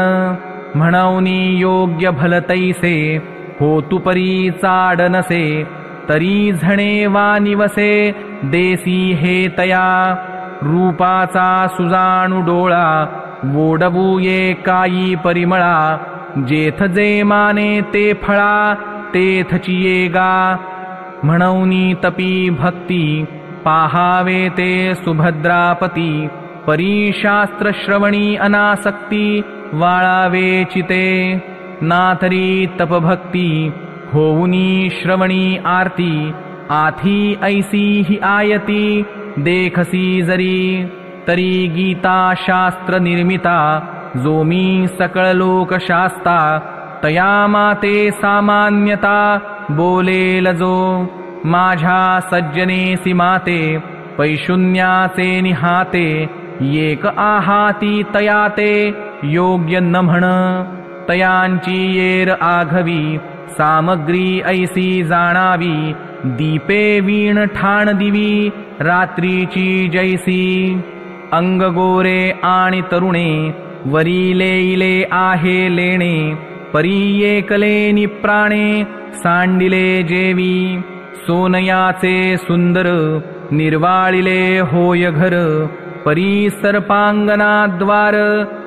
म्हणौनी योग्य भल तैसे, हो तु परी चाड नसे, तरी झणे वा निवसे देसी हे तया। रूपाचा सुजाणू डोळा, वोडवू ये काई परिमळा, जेथ जे माने ते फळा तेथची येगा। म्हणौनी तपी भक्ती, पाहावे ते सुभद्रापती, परी शास्त्र श्रवणी अनासक्ती वाळावे चिते। नाथरी तपभक्ती, होऊनी श्रवणी आरती, आथी ऐसी ही आयती देखसी जरी। तरी गीता शास्त्र निर्मिता, जो मी सकळ लोक शास्ता, तया माते सामान्यता बोलेल जो। माझ्या सज्जनेसी माते, पैशून्याचे निहाते, एक आहाती तया ते योग्य न म्हण। तयांची येर आघवी, सामग्री ऐसी जाणावी, दीपे वीण ठाण दिवी रात्रीची जैसी। अंग गोरे आणि तरुणे, वरी लेईले आहे लेणे, परी एकलेनी प्राणे सांडिले जेवी। सोनयाचे सुंदर, निर्वाळिले होय घर, परी सर्पांगनाद्वार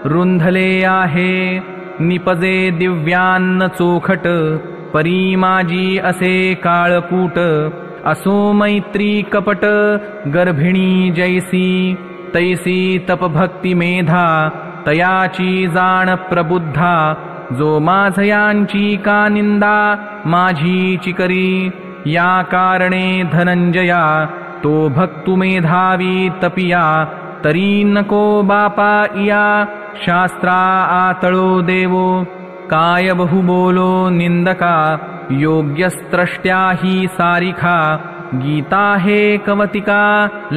रुंधले आहे। निपजे दिव्यान्न चोखट, परी माझी असे काळकूट, असो मैत्री कपट गर्भिणी जैसी। तैसी तपभक्ती मेधा, तयाची जाण प्रबुद्धा, जो माझयांची का निंदा माझीची करी। या कारणे धनंजया तो भक्तुमेधावी तपिया तरी नको बापा इया शास्त्रा आतळो देवो काय बहु बोलो निंदका योग्यस्त्रष्ट्या ही सारिखा गीता हे कवतिका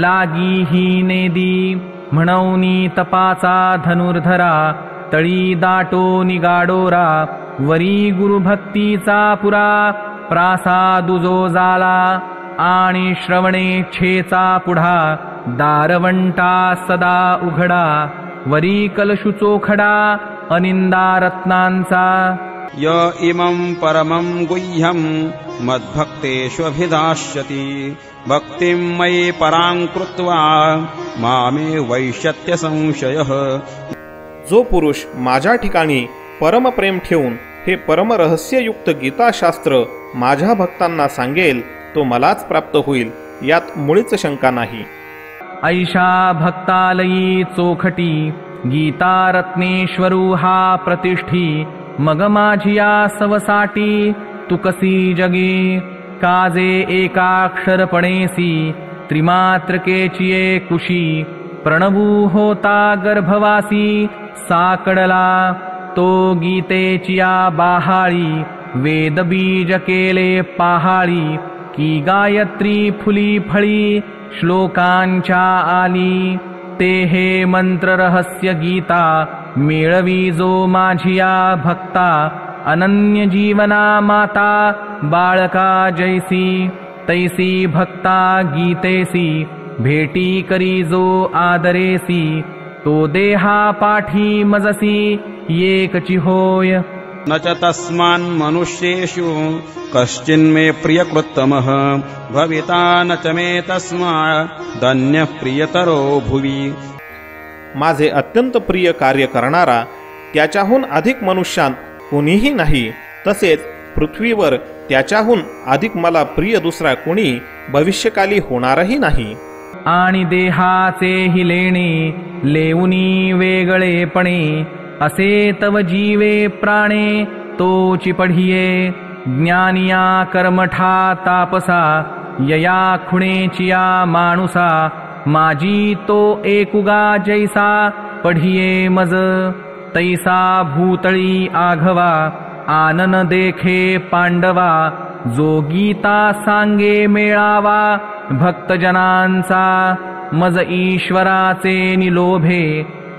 लागी ही नेदी म्हणौनी तपाचा धनुर्धरा तळी दाटो निगाडोरा वरी गुरुभक्तीचा पुरा प्रासादुजो जाला आणि श्रवणेच्छेचा पुढा दारवंटा सदा उघडा वरी कलशु चोखडा अनिंदा रत्नांचा य इमं परमं गुह्यं मद्भक्तेष्वभिधास्यति भक्तिं मयि परां कृत्वा मामे वैशत्य संशयः। जो पुरुष माझ्या ठिकाणी परमप्रेम ठेवून हे परमरहस्ययुक्त गीताशास्त्र माझ्या भक्तांना सांगेल तो मलाच प्राप्त होईल, यात मुळीच शंका नाही। ऐशा भक्तालयी चोखटी गीता रत्नेश्वरू हा प्रतिष्ठी मग माझिया सवसाटी तू कसी जगी काजे एकाक्षरपणेसी त्रिमात्रकेचिये कुशी प्रणवू होता गर्भवासी साकडला तो गीतेचिया बाहाळी वेदबीज केले पहाळी की गायत्री फुली फळी श्लोकांच्या आली ते हे मंत्र रहस्य गीता मेळवी जो माझिया भक्ता अनन्य जीवना माता बाळका जैसी तैसी भक्ता गीतेसी भेटी करी जो आदरेसी तो देहा पाठी मजसी एकची होय। न च तस्मान् मनुष्येषु कश्चिन्मे प्रियकृत्तमः भविता न च मे तस्मात् धन्यः प्रियतरो भुवि। माझे अत्यंत प्रिय कार्य करणारा त्याच्याहून अधिक मनुष्यात कोणीही नाही, तसेच पृथ्वीवर त्याच्याहून अधिक मला प्रिय दुसरा कोणी भविष्यकाली होणारही नाही। आणि देहाचे हि लेणे लेऊनी वेगळेपणे असे तव जीवे प्राणे तोची पढिये ज्ञानिया कर्मठा तापसा यया खुणेचिया माणुसा माझी तो एकुगा जैसा पढिये मज तैसा भूतळी आघवा आनन देखे पांडवा जो गीता सांगे मेळावा भक्तजनांचा मज ईश्वराचे निलोभे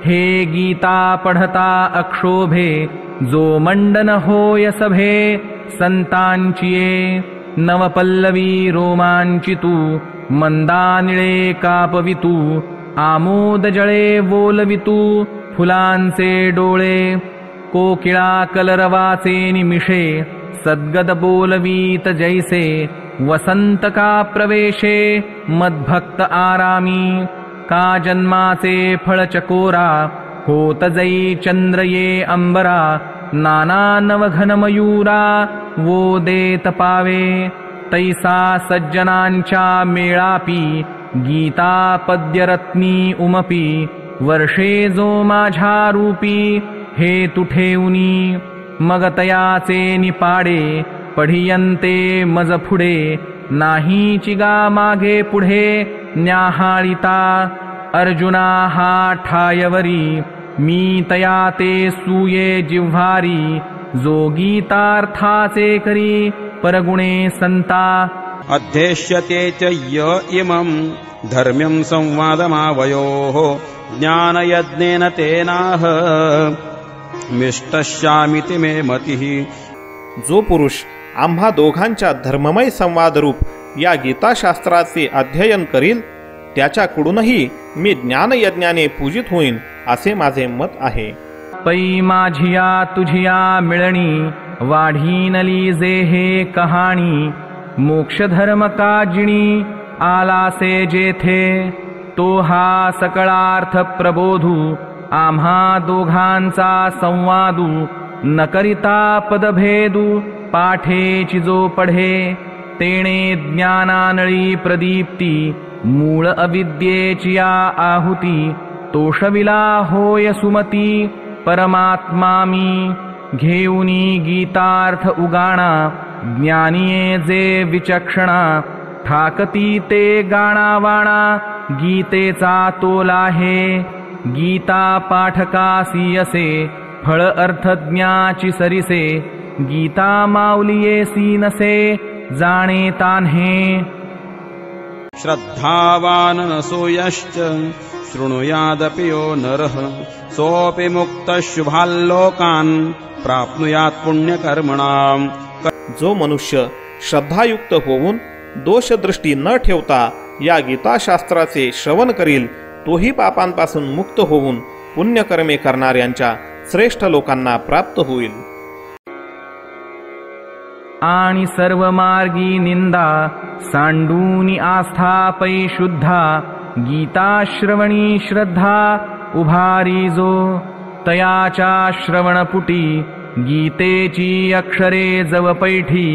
हे गीता पढता अक्षोभे जो मंडन होय सभे संतांचिये नवपल्लवी रोमांचितू मंदानिळे कापवितू आमोद जळे बोलवितू फुलांचे डोळे कोकिळा कलरवाचे निमिषे सद्गद बोलवीत जैसे वसंत का प्रवेशे मद्भक्त आरामी का जन्माचे फळ चकोरा होत जै चंद्र ये अंबरा नाना नवघन मयूरा वो देत पावे तैसा सज्जनांच्या मेळापी गीता पद्यरत्नी उमपी वर्षे जो माझ्या रूपी हे तुठेउनी मग तयाचे निपाडे पढियंते मज पुढे नाही चिगा मागे पुढे न्याहाळिता अर्जुना हा ठायवरी मी तया ते सूये जिव्हारी जो गीतार्थाचे करी परगुणे संता अध्येष्यते च य इमं धर्म्यं संवादमावयोः ज्ञानयज्ञेन तेनाह मिष्टश्यामिति मे मतिः। जो पुरुष आम्हा दोघांच्या धर्ममय संवादरूप या गीताशास्त्राचे अध्ययन करील त्याच्याकडूनही मी ज्ञानयज्ञाने पूजित होईन असे माझे मत आहे। पै माझिया तुझिया मिळणी वाढीनली जे हे कहाणी मोक्षधर्म काजिणी आलासे जेथे तो हा सकळार्थ प्रबोधू आम्हा दोघांचा संवादू न करिता पदभेदू पाठेची जो पढे तेणे ज्ञानानळी प्रदीप्ती मूळ अविद्येची आहुती तोषविला होय सुमती परमात्मा मी घेऊनी गीतार्थ उगाणा ज्ञानिये जे विचक्षणा ठाकती ते गाणावाणा गीतेचा तोला हे गीता पाठकासी असे फळ अर्थज्ञाची सरिसे गीता माऊलियेसी नसे जाणे तान्हे श्रद्धावान नसूयश्च शृणुयादपि यो नरः सोऽपि मुक्तः शुभाल्लोकान् प्राप्नुयात् पुण्यकर्मणाम्। जो मनुष्य श्रद्धायुक्त होऊन दोषदृष्टी न ठेवता या गीताशास्त्राचे श्रवण करील तोही पापांपासून मुक्त होऊन पुण्यकर्मे करणाऱ्यांच्या श्रेष्ठ लोकांना प्राप्त होईल। आणि सर्व मार्गी निंदा सांडूनी आस्था पै शुद्धा गीता श्रवणी श्रद्धा उभारी जो तयाच्या श्रवणपुटी गीतेची अक्षरे जव पैठी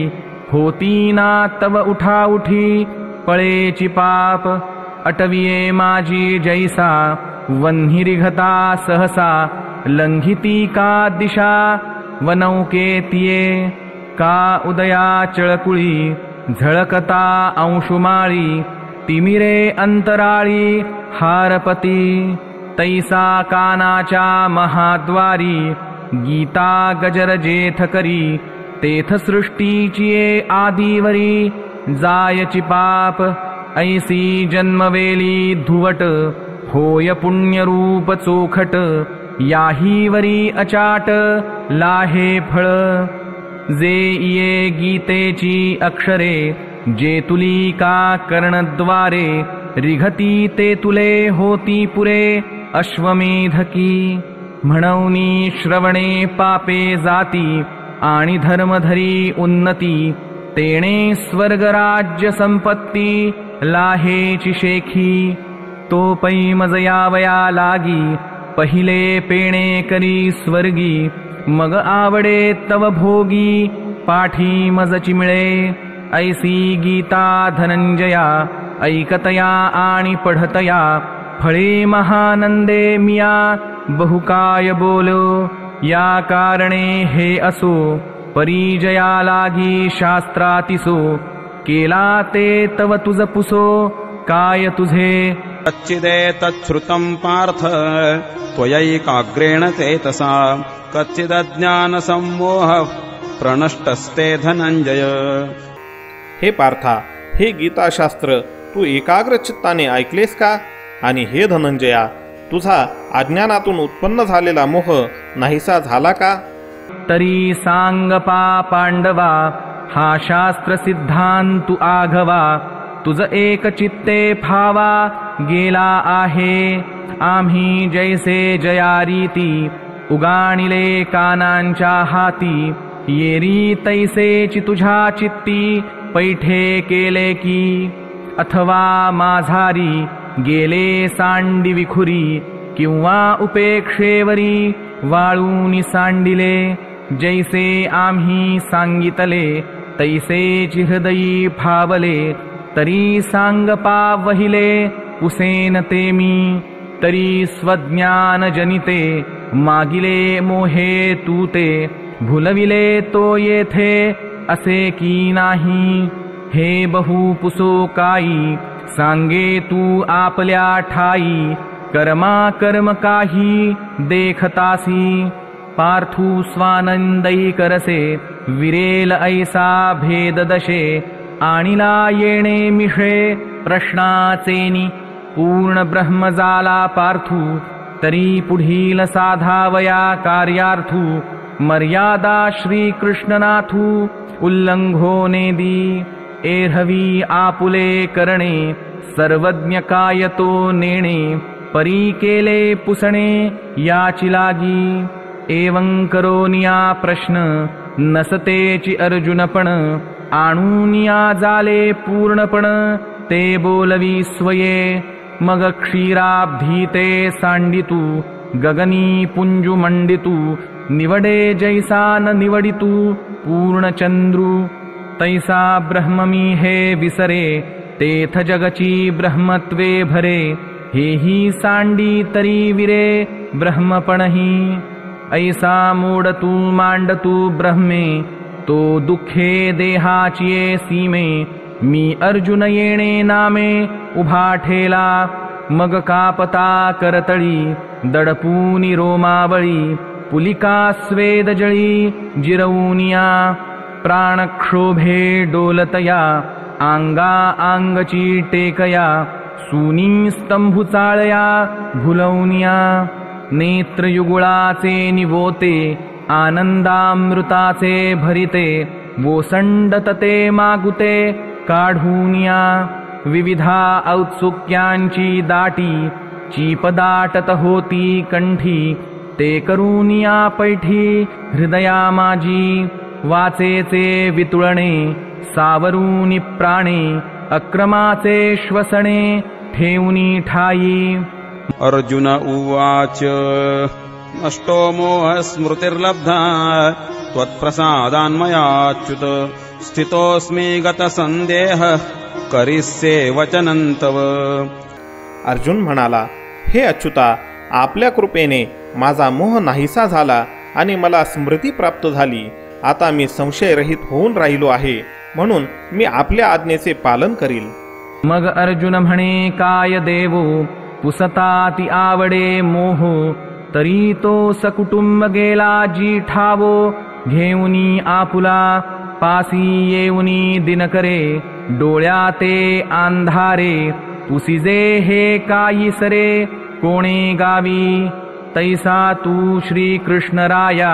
होती ना तव उठा उठी पळेची पाप अटविये माझी जैसा वन्ही रिघता सहसा लंघिती का दिशा वनौकेतिये का उदया चळकुळी झळकता अंशुमाळी तिमिरे अंतराळी हारपती तैसा कानाच्या महाद्वारी गीता गजर जेथ करी तेथ सृष्टीची आदिवरी जायची पाप ऐसी जन्मवेली धुवट होय पुण्यरूप चोखट याहीवरी अचाट लाहे फळ जे ये गीतेची अक्षरे जे तुली का कर्णद्वारे रिघती ते तुले होती पुरे अश्वमेधकी म्हणूनी श्रवणे पापे जाती आणि धर्मधरी उन्नती तेणे स्वर्गराज्य संपत्ती लाहेची शेखी तो पै मजयावया लागी पहिले पेणे करी स्वर्गी मग आवडे तव भोगी पाठी मजची मिळे ऐसी गीता धनंजया ऐकतया आणि पढतया फळे महानंदे मिया बहुकाय बोलो या कारणे हे असो परिजया लागी शास्त्रातिसो केला ते तव तुझ पुसो काय तुझे कच्चिदेतच्छ्रुतम् पार्थ त्वयैकाग्रेण चेतसा कच्चिदज्ञानसम्मोहः प्रणष्टस्ते धनंजय। हे पार्था, हे गीताशास्त्र तू एकाग्र चित्ताने ऐकलेस का? आणि हे धनंजया, तुझा अज्ञानातून उत्पन्न झालेला मोह नाहीसा झाला का? तरी सांगपा पांडवा हा शास्त्र सिद्धांतु आघवा तुझ एक चित्ते फावा गेला आहे आम्ही जैसे जयारीती उगाणिले कानांच्या हाती येरी तैसेची तुझ्या चित्ती पैठे केले की अथवा माझारी गेले सांडी विखुरी किंवा उपेक्षेवरी वाळूनी सांडिले जैसे आम्ही सांगितले तैसेची हृदयी भावले तरी सांगपा वहिले पुसेन ते मी तरी स्वज्ञान जनिते मागिले मोहे तू ते भुलविले तो येथे असे की नाही हे बहु पुसो काई सांगे तू आपल्या ठाई कर्मा कर्म काही देखतासी पार्थू स्वानंदई करसे विरेल ऐसा भेद दशे आणिला येणे मिषे प्रश्नाचेनी पूर्ण ब्रह्म जाला पार्थू तरी पुढील साधावया कार्यार्थू मर्यादा श्री कृष्णनाथू उल्लंघोने दी एरहवी आपुले करणे सर्वज्ञ कायतो नेणे परी केले पुसणे याची लागी एवं करोनिया प्रश्न नसतेची अर्जुनपण आणूनिया जाले पूर्णपण ते बोलवी स्वये मग क्षीराब्धी ते सांडितू गगनी पुंजू मंडितू निवडे जैसा न निवडितू पूर्णचंद्रू तैसा ब्रह्ममी हे विसरे तेथ जगची ब्रह्मत्वे भरे हेही सांडी तरी विरे ब्रह्मपणही ऐसा मोडतू मांडतू ब्रह्मे तो दुःखे देहाचिये सीमे मी अर्जुन येणे नामे उभा ठेला मग कापता करतळी दडपूनी रोमावळी पुलिका स्वेद जळी जिरवूनिया प्राणक्षोभे डोलतया आंगा आंगची टेकया सूनी स्तंभू चाळया भुलवनिया नेत्रयुगुळाचे निवोते आनंदामृताचे भरिते वोसंडतते मागुते काढूनिया विविधा औत्सुक्यांची दाटी चीपदाटत होती कंठी ते करूनिया पैठी हृदया माझी वाचेचे वितुळणे सावरूनी प्राणे अक्रमाचे श्वसने ठेवूनी ठाई। अर्जुन उवाच नष्टो मोह स्मृतिर्लब्धा त्वत्प्रसादान्मयाच्युत स्थितोऽस्मि गतसन्देह करिष्ये वचनं तव। अर्जुन म्हणाला, हे अच्युता, आपल्या कृपेने माझा मोह नाहीसा झाला आणि मला स्मृती प्राप्त झाली। आता मी संशयरहित होऊन राहिलो आहे, म्हणून मी आपल्या आज्ञेचे पालन करील। मग अर्जुन म्हणे, काय देवो पुसताती आवडे मोह तरी तो सकुटुंब गेला जी ठावो घेऊनी आपुला पासी येऊनी दिनकरे डोळ्याते अंधारे पुसिजे हे काही सरे कोणे गावी तैसा तू श्री कृष्णराया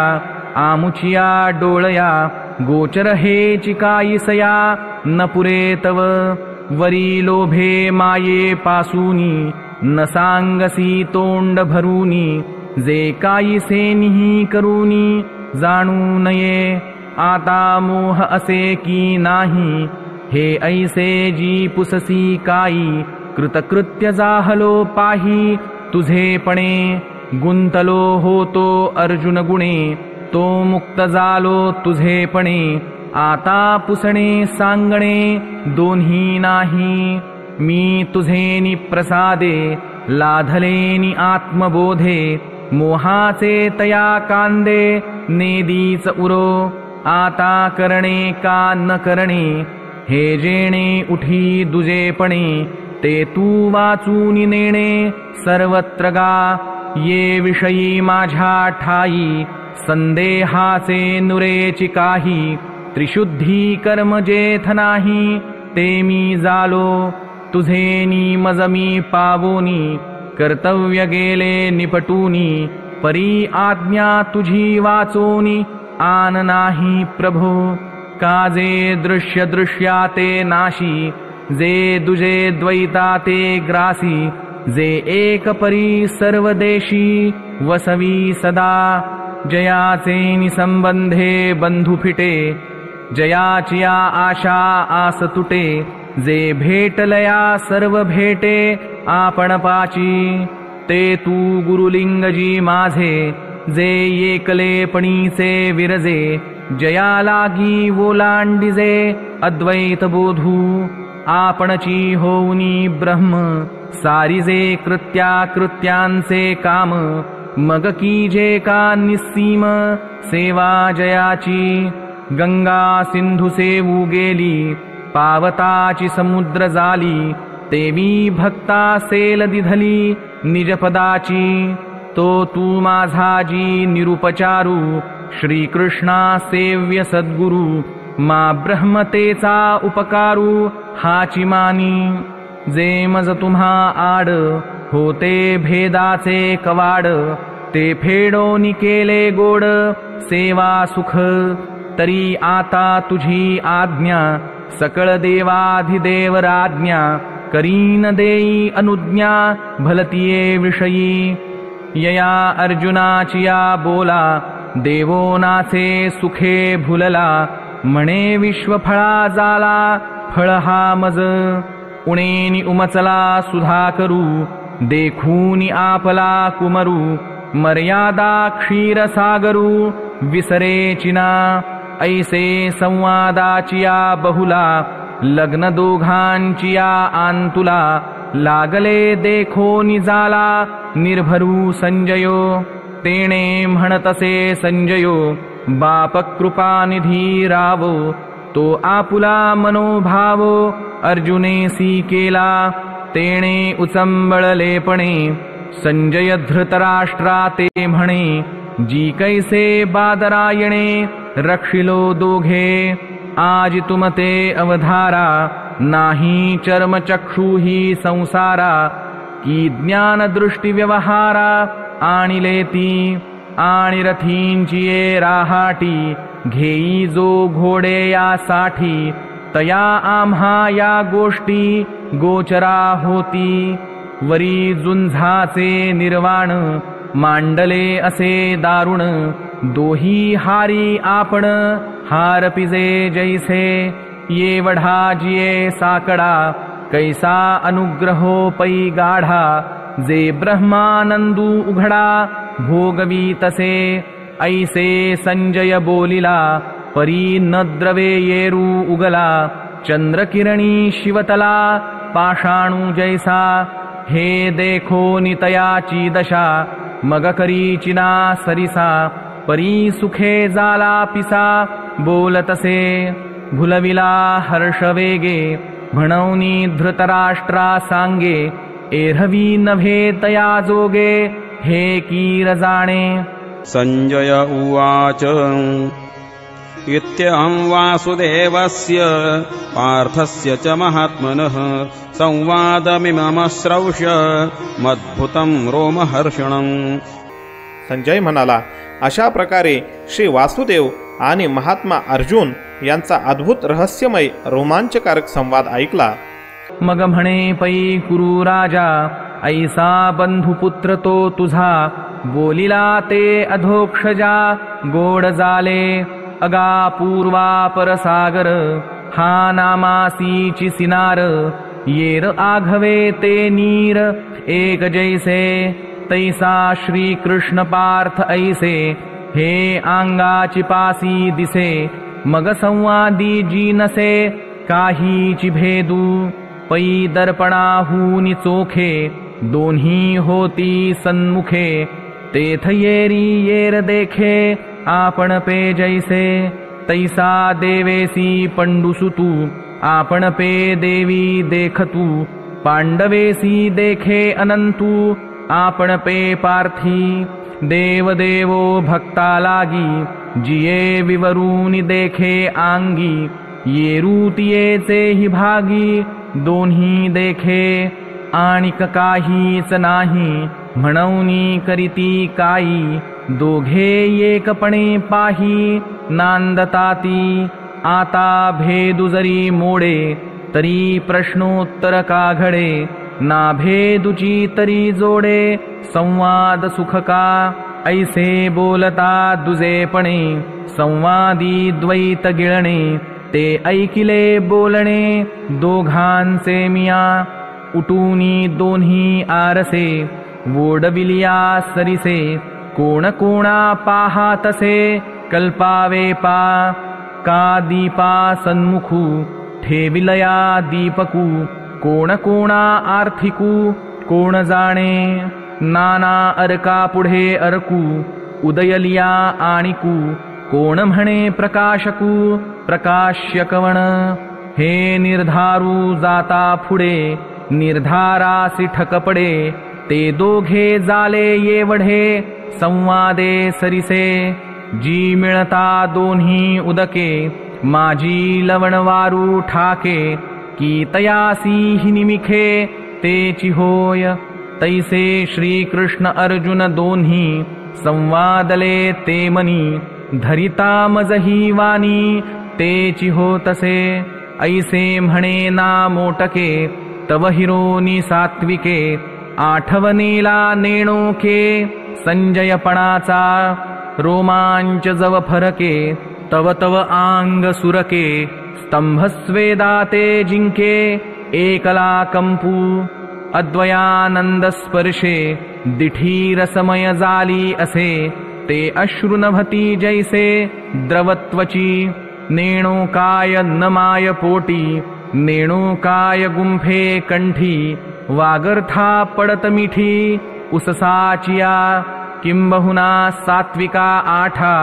आमुचिया डोळया गोचर हे चिकाईसया न पुरे तव वरी लोभे माये पासूनी न सांगसी तोंड भरूनी जे काईसेनिही करूनी जाणू नये आता मोह असे की नाही हे ऐसे जी पुससी काई कृतकृत्य जाहलो पाही तुझेपणे गुंतलो होतो अर्जुन गुणे तो मुक्त झालो तुझेपणे आता पुसणे सांगणे दोन्ही नाही मी तुझेनी प्रसादे लाधलेनी आत्मबोधे मोहाचे तया कांदे नेदीच उरो आता करणे का न करणे हे जेणे उठी दुजेपणे ते तू वाचून नेणे सर्वत्र गा ये विषयी माझ्या ठाई संदेहाचे नुरेची काही त्रिशुद्धी कर्म जेथ नाही ते मी जालो तुझेनी मज मी पावोनी कर्तव्य गेले निपटूनी परी आज्ञा तुझी वाचोनी आन नाही प्रभो काजे दृश्य दृश्याते नाशी जे दुजे द्वैताते ग्रासी जे एक परी सर्वदेशी वसवी सदा जयाचे निसंबंधे बंधु फिटे जयाचिया आशा आस तुटे जे भेटलया सर्व भेटे आपण पाची ते तू गुरुलिंगजी माझे जे एकलेपणीचे विरजे जया लागी ओलांडिजे अद्वैत बोधू आपणची होऊनी ब्रह्म सारिजे कृत्या कृत्यांचे काम मग कीजे का निस्सीम सेवा जयाची गंगा सिंधू सेवू गेली पावताची समुद्र झाली तेवी भक्ता सेल दिधली निजपदाची तो तू माझा जी निरुपचारू श्रीकृष्णा सेव्य सद्गुरु मा ब्रह्मतेचा उपकारू हाची मानी जे मज तुम्हा आड होते भेदाचे कवाड ते फेडोनी केले गोड सेवा सुख तरी आता तुझी आज्ञा सकळ देवाधिदेव राज्ञा करीन देई अनुज्ञा भलतिये विषयी यया अर्जुनाचिया बोला देवो नाचे सुखे भुलला म्हणे विश्वफळा जाला फळ हा मज उणेनी उमचला सुधा करू देखूनी आपला कुमरू मर्यादा क्षीरसागरू विसरे चिना ऐसे संवादाचिया बहुला लग्न दोघांचिया आंतुला लागले देखो निजाला निर्भरू संजयो तेणे म्हणतसे संजयो बाप कृपानिधी रावो तो आपुला मनोभावो अर्जुनेसी केला तेणे उचंबळलेपणे संजय धृतराष्ट्रा ते म्हणे जी कैसे बादरायणे रक्षिलो दोघे आज तुमते अवधारा नाही चर्मचक्षुही संसारा की ज्ञान दृष्टी व्यवहारा आणिलेती आणि रथींची ये राहाटी घेई जो घोडे यासाठी तया आम्हा या गोष्टी गोचरा होती वरी जुंझाचे निर्वाण मांडले असे दारुण दोही हारी आपण हार पिजे जैसे ये वढा जिये साकडा कैसा अनुग्रहो पै गाढा जे ब्रह्मानंदू उघडा भोगवी तसे ऐसे संजय बोलिला परी न द्रवे येरू उगला चंद्रकिरणी शिवतला पाषाणू जैसा हे देखो नितयाची दशा मग करी चिना सरिसा परी सुखे जाला पिसा बोलतसे भुलविला हर्षवेगे म्हणवनी धृतराष्ट्रा सांगे एरवी नभे तया जोगे हे कीर जाणे संजय उवाच इत्यहं वासुदेवस्य पार्थस्य च महात्मनः संवादमिमम श्रौष्य मद्भुतं रोमहर्षणं। संजय म्हणाला, अशा प्रकारे श्री वासुदेव आणि महात्मा अर्जुन यांचा अद्भुत रहस्यमय रोमांचकारक संवाद ऐकला। मग म्हणे पै कुरु राजा ऐसा बंधुपुत्र तो तुझा बोलिला ते अधोक्षजा गोड जाले अगा पूर्वा परसागर हा नामासीची सिनार येर आघवे ते नीर एक जैसे तैसा श्री कृष्ण पार्थ ऐसे हे अंगाची पासी दिसे मग संवादी जी नसे काहीची भेदू पै दर्पणाहूनी चोखे दोन्ही होती सन्मुखे तेथ येरी येर देखे आपण पे जैसे तैसा देवेसी पंडुसुतू आपण पे देवी देखतू पांडवेसी देखे अनंतू आपण पे पार्थी देव देवो भक्ता लागी जिये विवरूनी देखे आंगी येरूतियेचे ही भागी दोन्ही देखे आणिक काहीच नाही म्हणवनी करीती काई दोघे एकपणे पाही नांदताती आता भेदू जरी मोडे तरी प्रश्नोत्तर का घडे ना भेदुची तरी जोडे संवाद सुख का ऐसे बोलता दुजेपणे संवादी द्वैत गिळणे ते ऐकिले बोलणे दोघांचे मिया उटूनी दोन्ही आरसे वोडविलिया सरिसे कोण कोणा पाहातसे कल्पावे पा का दीपा सन्मुखू ठेविलया दीपकू कोण कोणा आर्थिकू कोण जाणे नाना अर्का पुढे अर्कू उदयलिया आणिकू कोण म्हणे प्रकाशकू प्रकाश्य कवण हे निर्धारू जाता पुढे निर्धारासी ठकपडे ते दोघे जाले येवढे संवादे सरिसे जी मिळता दोन्ही उदके माझी लवणवारू ठाके की तयासी हि निमिखे तेची होय तैसे श्री कृष्ण अर्जुन दोन्ही संवादले ते मनी धरिता मजही वाणी तेची होतसे ऐसे म्हणे ना मोटके तव हिरोनी सात्विके आठवणीला नेणोके संजयपणाचा रोमांच जव फरके तव तव आंग सुरके स्तंभस्वेदाते जिंके एकला कंपू अद्वयानंद स्पर्शे दिठीरसमय जाली असे ते अश्रुनभती जैसे द्रवत्वची नेणोकाय नमाय पोटी नेणोकाय गुंफे कंठी वागर्था पडत मिठी उससाचिया किंबहुना सात्विका आठा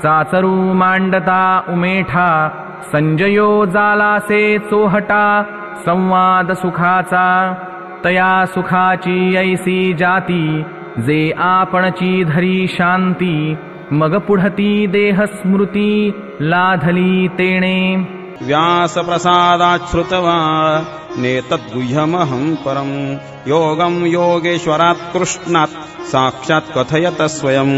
चाचरू मांडता उमेठा संजयो जालासे चोहटा संवाद सुखाचा तया सुखाची ऐसी जाती जे आपणची धरी शांती मग पुढती देह स्मृती लाधली तेणे व्यासप्रसादात् श्रुत्वा नेतद्गुह्यमहं परं योगं योगेश्वरात् कृष्णात् साक्षात् कथयत स्वयं.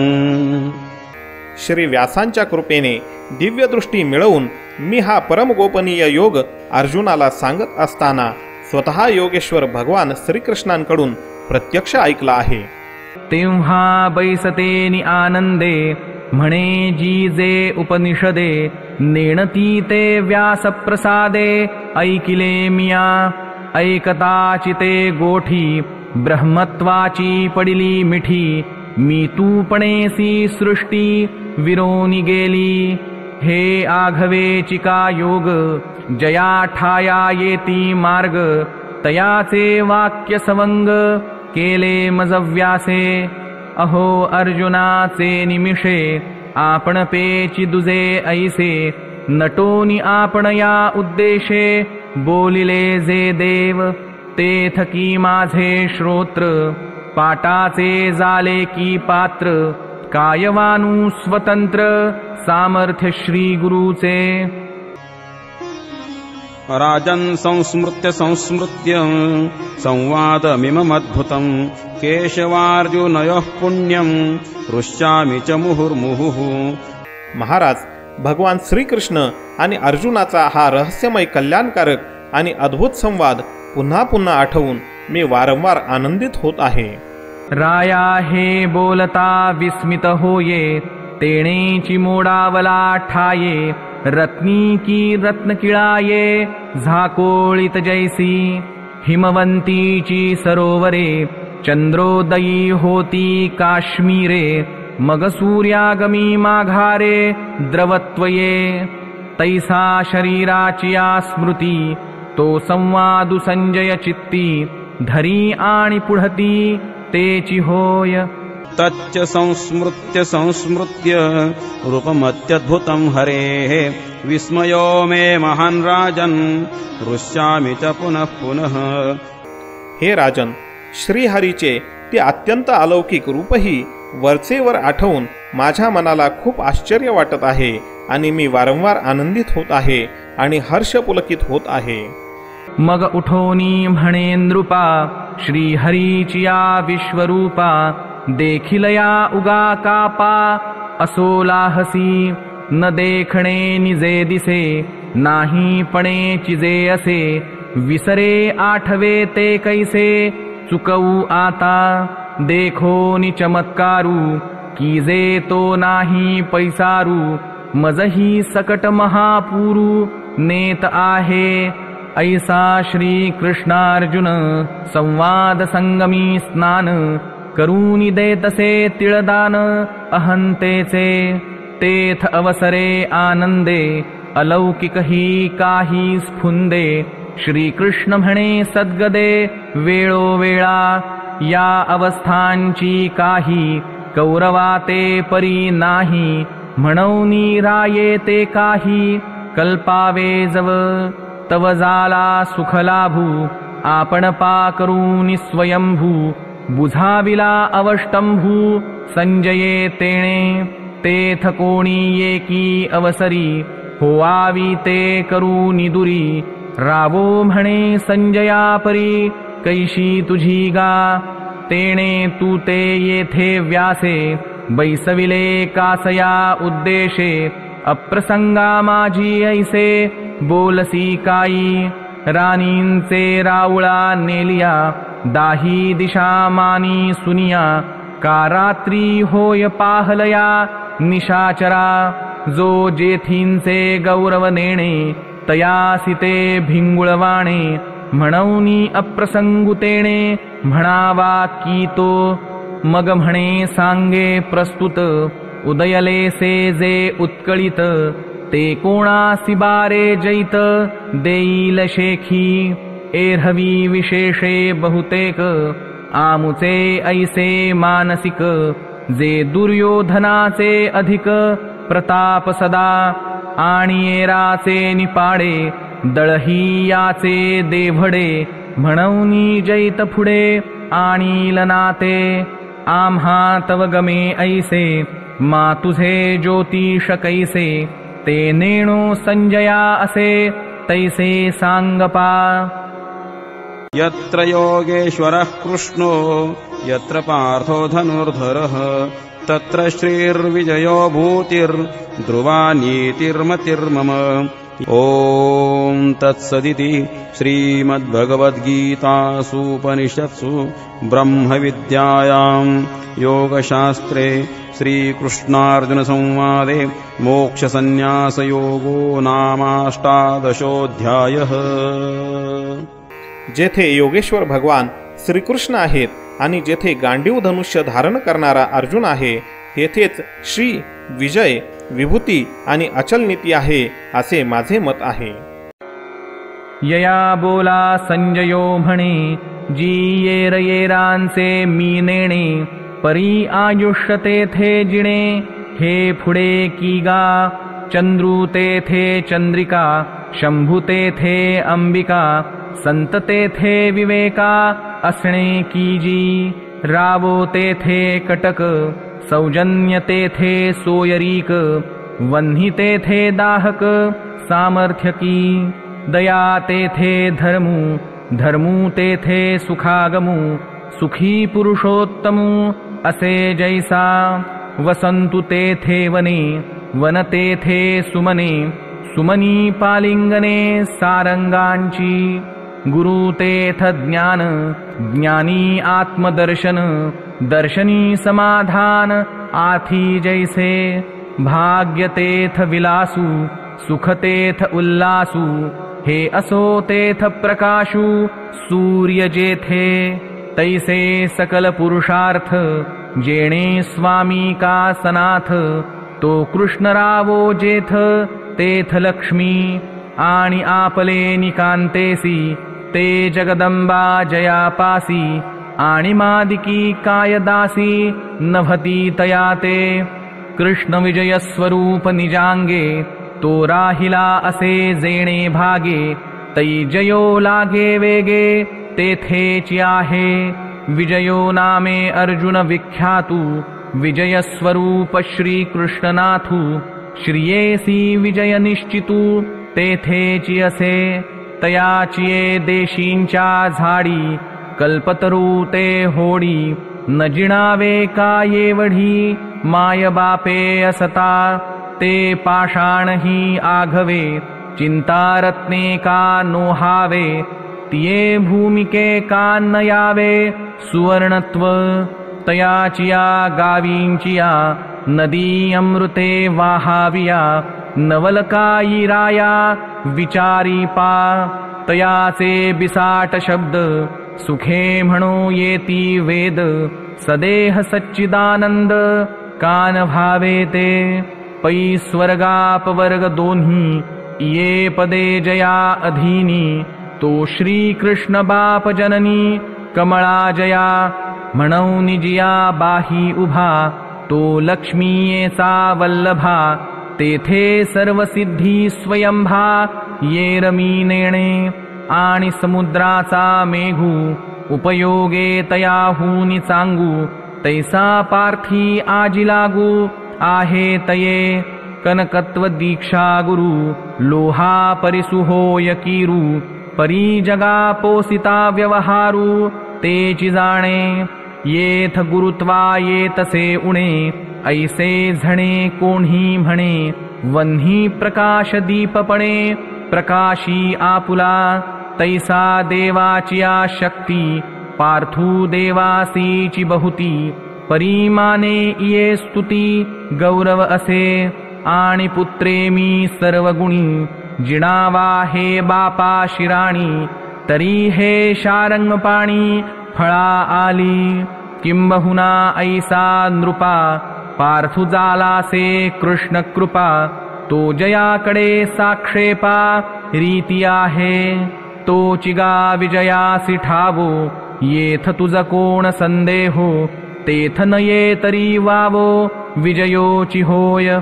श्री व्यासांच्या कृपेने दिव्य दृष्टी मिळवून मी हा परम गोपनीय योग अर्जुनाला सांगत असताना स्वतः योगेश्वर भगवान श्रीकृष्णांकडून प्रत्यक्ष ऐकला आहे. तेव्हा बैसतेनी आनंदे म्हणे जी जे उपनिषदे नेणती ते व्यासप्रसादे ऐकिले मिया ऐकताची ते गोठी ब्रह्मत्वाची पडिली मिठी मी तूपणेसी सृष्टी विरोनी गेली हे आघवेची का योग जया ठाया येती मार्ग तयाचे वाक्य सवंग केले मज व्यासे अहो अर्जुनाचे निमिषे आपण पेची दुजे ऐसे नटोनी आपण या उद्देशे बोलिले जे देव ते थकी माझे श्रोत्र पाटाचे जाले की पात्र कायवानू स्वतंत्र सामर्थ्य श्री गुरुचे. राजन् संस्मृत्य संवादमिममद्भुतं केशवार्जुनयोः पुण्यं हृष्यामि च मुहुर्मुहुः. महाराज, भगवान श्रीकृष्ण आणि अर्जुनाचा हा रहस्यमय कल्याणकारक आणि अद्भुत संवाद पुन्हा पुन्हा आठवून मी वारंवार आनंदित होत आहे. राया हे बोलता विस्मित होये तेणेची मोडावला ठाये रत्नी की रत्नकिळाये झाकोळीत जैसी हिमवंतीची सरोवरे चंद्रोदयी होती काश्मीरे मग सूर्यागमी माघारे द्रवत्वये तैसा शरीराची स्मृती तो संवादु संजय चित्ती धरी आणि पुढती तेची होय. तच्च संस्मृत्य रूपमत्यद्भुतं हरेः विस्मयो मे महान् राजन् हृष्यामि च पुनः पुनः. हे राजन, श्रीहरीचे ते अत्यंत अलौकिक रूपही वरचेवर आठवून माझ्या मनाला खूप आश्चर्य वाटत आहे आणि मी वारंवार आनंदित होत आहे आणि हर्षपुलकित होत आहे. मग उठोनी म्हणे नृपा श्रीहरीचिया विश्वरूपा देखिलया उगा कापा असोलाहसी न देखणे निजे दिसे नाही पणे चिजे असे विसरे आठवे ते कैसे चुकवू आता देखोनी चमत्कारू कीजे तो नाही पैसारू मजही सकट महापुरू नेत आहे ऐसा श्री कृष्णार्जुन संवाद संगमी स्नान करूनी देतसे तिळदान अहंतेचे तेथ अवसरे आनंदे अलौकिक ही काही स्फुंदे श्रीकृष्ण म्हणे सद्गदे वेळोवेळा या अवस्थांची काही कौरवाते परी नाही म्हणूनी राये ते काही कल्पावे जव तव जाला सुखलाभू आपण पाकरूनी स्वयंभू बुझाविला अवष्टंभू संजये तेणे तेथ कोणी येकी अवसरी होवावी ते करूनी दुरी रावो म्हणे संजया परी कैशी तुझी गा तेणे तू ते येथे व्यासे बैसविले कासया उद्देशे अप्रसंगा माझी ऐसे बोलसी काई रानींचे रावळा नेलिया दाही दिशा मानी सुनिया का रात्री होय पाहलया निशाचरा जो जेथींचे गौरव नेणे तयासिते भिंगुळवाणे म्हणूनी अप्रसंगुतेणे म्हणावा की तो मग म्हणे सांगे प्रस्तुत उदयलेसे जे उत्कळित ते कोणासी बारे जैत देईल शेखी एरहवी विशेषे बहुतेक आमुचे ऐसे मानसिक जे दुर्योधनाचे अधिक प्रताप सदा आणि येराचे निपाडे दळही याचे देभडे म्हणूनी जैत पुढे आणि लनाते आम्हा तव गमे ऐसे मा तुझे ज्योतिष कैसे ते नेणो संजया असे तैसे सांगपा यत्र योगेश्वरः कृष्णो यत्र पार्थो धनुर्धरः तत्र श्रीर्विजयो भूतिर्ध्रुवा नीतिर्मतिर्मम ॐ तत्सदिति श्रीमद्भगवद्गीतासूपनिषत्सु ब्रह्मविद्यायां योगशास्त्रे श्रीकृष्णार्जुनसंवादे मोक्षसंन्यासयोगो नामाष्टादशोऽध्यायः। जेथे योगेश्वर भगवान श्रीकृष्ण आहेत आणि जेथे गांडीव धनुष्य धारण करणारा अर्जुन आहे तेथेच श्री विजय विभूती आणि अचल नीती आहे असे माझे मत आहे। यया बोला संजयो म्हणे जी येर येरांचे मी नेणे परी आयुष्य तेथे जिणे हे पुढे की गा चंद्रू तेथे चंद्रिका शंभू तेथे अंबिका संत तेथे विवेका असणे की जी रावो तेथे कटक सौजन्य तेथे सोयरीक वन्ही तेथे दाहक सामर्थ्य की दया तेथे धर्मू धर्मू तेथे सुखागमू सुखी पुरुषोत्तमू असे जैसा वसंतु तेथे वने वन तेथे सुमने सुमनी पालिंगने सारंगांची गुरु तेथ ज्ञान ज्ञानी आत्मदर्शन दर्शनी समाधान आथी जैसे भाग्य तेथ विलासू सुख तेथ उल्लासू हे असो तेथ प्रकाशू सूर्य जेथे तैसे सकल पुरुषार्थ जेणे स्वामी का सनाथ तो कृष्ण रावो जेथ तेथ लक्ष्मी आणि आपले निकांतेसी ते जगदंबा जयापासी आणि मादिकी कायदासी नभती तया ते कृष्ण विजय स्वरूप निजांगे तो राहिला असे जेणे भागे तै जयो लागे वेगे तेथेची आहे विजयो नामे अर्जुन विख्यातू विजय स्वरूप श्री कृष्णनाथू श्रियेसी विजय निश्चितू तेथेची असे तयाचिये देशींच्या झाडी कल्पतरू ते होडी न जिणावे का येवढी माय बापे असता ते पाषाण ही आघवे चिंता रत्ने का नोहावे तिये भूमिके का न यावे सुवर्णत्व तयाचिया गावींचिया नदी अमृते वाहाविया नवलकाई राया विचारी पा तयाचे बिसाट शब्द सुखे म्हणो येती वेद सदेह सच्चिदानंद कान भावे ते पै स्वर्गापवर्ग दोन्ही ये पदे जया अधीनी तो श्री कृष्ण बाप जननी कमळा जया म्हणौ निजिया बाही उभा तो लक्ष्मीयेचा वल्लभा तेथे सर्व सिद्धी स्वयंभा ये रमी नेणे आणि समुद्राचा मेघू उपयोगे तयाहूनी चांगू तैसा पार्थी आजी लागू आहे तये कनकत्व दीक्षा गुरु लोहा परिसुहोय कीरू परी जगा पोसिता व्यवहारू तेची जाणे येथ गुरुत्वा येतसे उणे ऐसे झणे कोणी म्हणे वन्ही प्रकाश दीपपणे प्रकाशी आपुला तैसा देवाचिया शक्ती पार्थू देवासीची बहुती परिमाने ये स्तुती गौरव असे आणि पुत्रे मी सर्व गुणी जिणावा हे बापा शिराणी तरी हे शारंग पाणी फळा आली किंबहुना ऐसा नृपा पार्थू जालासे कृष्ण कृपा तो जयाकडे साक्षेपा रीती आहे तो चिगा विजयासी ठावो येथ तुझ कोण संदेहो तेथ न ये तरी वावो विजयोची होय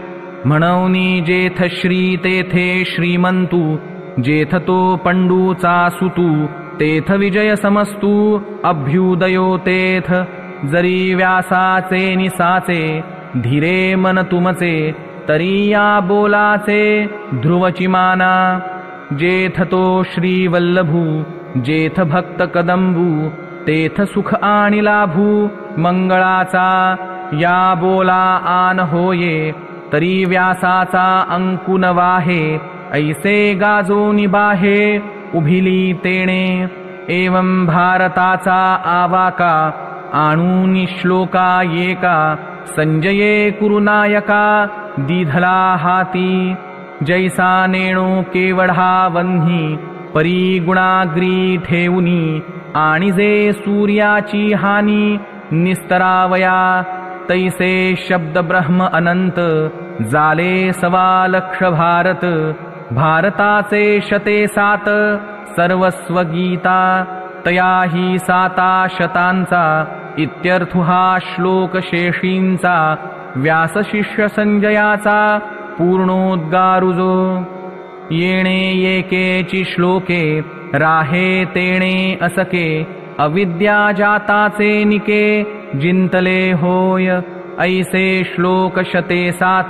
म्हणूनी जेथ श्री तेथे श्रीमंतू, जेथ तो पंडूचा सुतू, तेथ विजय समस्तू अभ्युदयो तेथ। जरी व्यासाचे निसाचे, धीरे मन तुमचे, तरी या बोलाचे ध्रुवची माना। जेथ तो श्री वल्लभू, जेथ भक्त कदंबू, तेथ सुख आणि लाभू मंगळाचा। या बोला आन होये, तरी व्यासाचा अंकुन वाहे, ऐसे गाजो निबाहे उभिली तेणे। एवं भारताचा आवाका, आणून श्लोका येका, संजये कुरुनायका दिधला हाती। जैसा नेणो केवढा वन्ही, परी गुणाग्री ठेवुनी, आणि जे सूर्याची हानी निस्तरावया। तैसे शब्द ब्रह्म अनंत, जाले सवा लक्ष भारत। भारताचे शते सात, सर्वस्व गीता, तयाही साता शतांचा, इत्यर्थ हा श्लोक शेषींचा। व्यास शिष्य संजयाचा पूर्णोद्गारुजो। येणे येकेची श्लोके, राहे तेणे असके, अविद्या जाताचे निके, जिंतले होय। ऐसे श्लोक शते सात,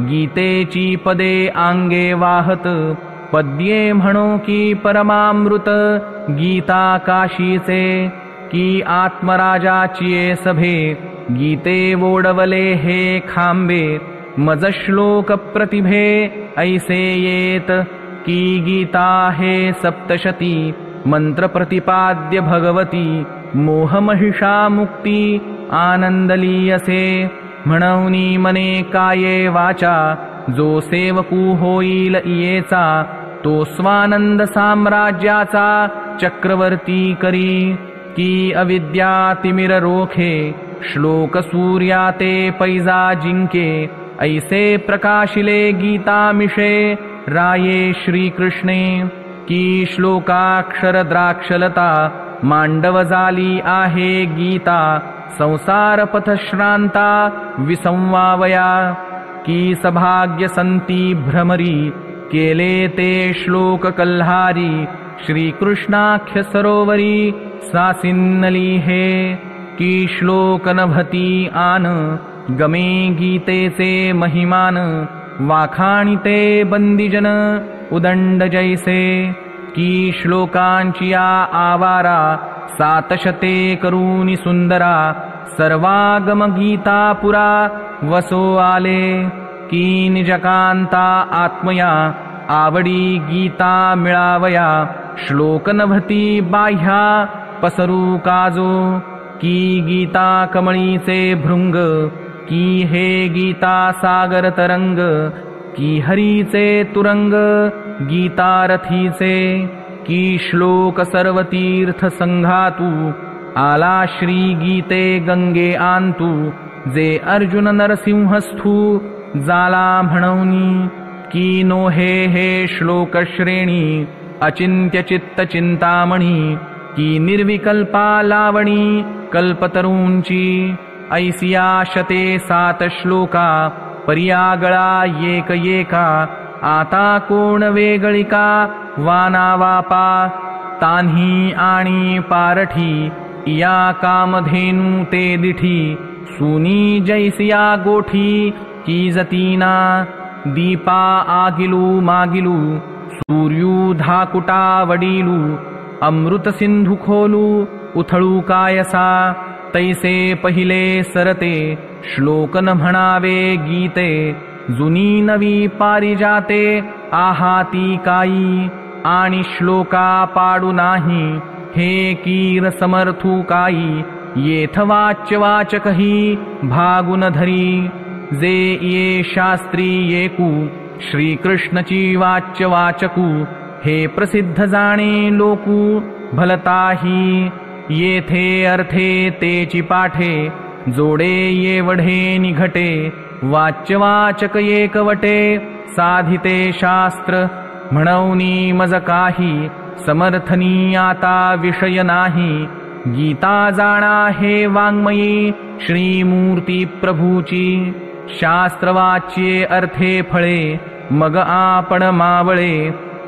गीतेची पदे आंगे वाहत। पद्ये म्हणो की परमामृत, गीता काशीचे, की आत्मराजाचिये सभे, गीते वोडवले हे खांबे। मज श्लोक प्रतिभे ऐसे येत, की गीता हे सप्तशती, मंत्र प्रतिपाद्य भगवती। मोहमहिषा मुक्ती आनंदलीयसे, म्हणूनी मने काये वाचा, जो सेवकू होईल इयेचा, तो स्वानंद साम्राज्याचा चक्रवर्ती करी। की अविद्या तिमिर रोखे, श्लोक सूर्या ते पैजा जिंके। ऐसे प्रकाशिले गीता मिशे, राये श्रीकृष्णे। की श्लोकाक्षर द्राक्षलता, मांडव झाली आहे गीता। संसार पथ श्रांता विसंवावया, की सभाग्य संती भ्रमरी, केले ते श्लोक कल्हारी। श्रीकृष्णाख्य सरोवरी सासिन्नली हे, की श्लोक नभती आन, गमे गीतेचे महिमान। वाखाणिते बंदीजन उदंड जैसे, की श्लोकांची आवारा, सातशते करूनी सुंदरा। सर्वागम गीता पुरा वसो आले, की निजकांता आत्मया, आवडी गीता मिळावया। श्लोक नभती बाह्या पसरू काजो, की गीता कमळीचे भृंग, की हे गीता सागर तरंग। की हरीचे तुरंग गीता रथीचे, की श्लोक सर्व तीर्थ संघातू। आला श्री गीते गंगे आंतू, जे अर्जुन नरसिंहस्थू जाला म्हणूनी। की नो हे श्लोक श्रेणी, अचिंत्य चित्त चिंतामणी। की निर्विकल्पा लावणी कल्पतरूंची। ऐसिया शते सात श्लोका, पर्यागळा एक एका। आता कोण वेगळिका वाना वापा, तान्ही आणि पारठी। या कामधेनू ते दिठी, सुनी जैसिया गोठी। की जतीना दीपा आगिलू मागिलू, सूर्यू धाकुटा वडिलू। अमृत सिंधू खोलू उथळू कायसा, तैसे पहिले सरते श्लोक न म्हणावे गीते। जुनी नवी पारिजाते आहाती काई, आणि श्लोका पाडू नाही हे कीर समर्थू काई। येथ वाच्य वाचकही भागुन धरी, जे ये शास्त्री येकू श्रीकृष्णची वाच्य वाचकू। हे प्रसिद्ध जाणे लोकू भलताही, येथे अर्थे तेची पाठे। जोडे ये वढे निघटे, वाच्य वाचक एकवटे। साधिते शास्त्र म्हणूनी मज काही, समर्थनी आता विषय नाही। गीता जाणा हे वाङ्मयी, श्रीमूर्ती प्रभूची। शास्त्रवाच्ये अर्थे फळे मग आपण मावळे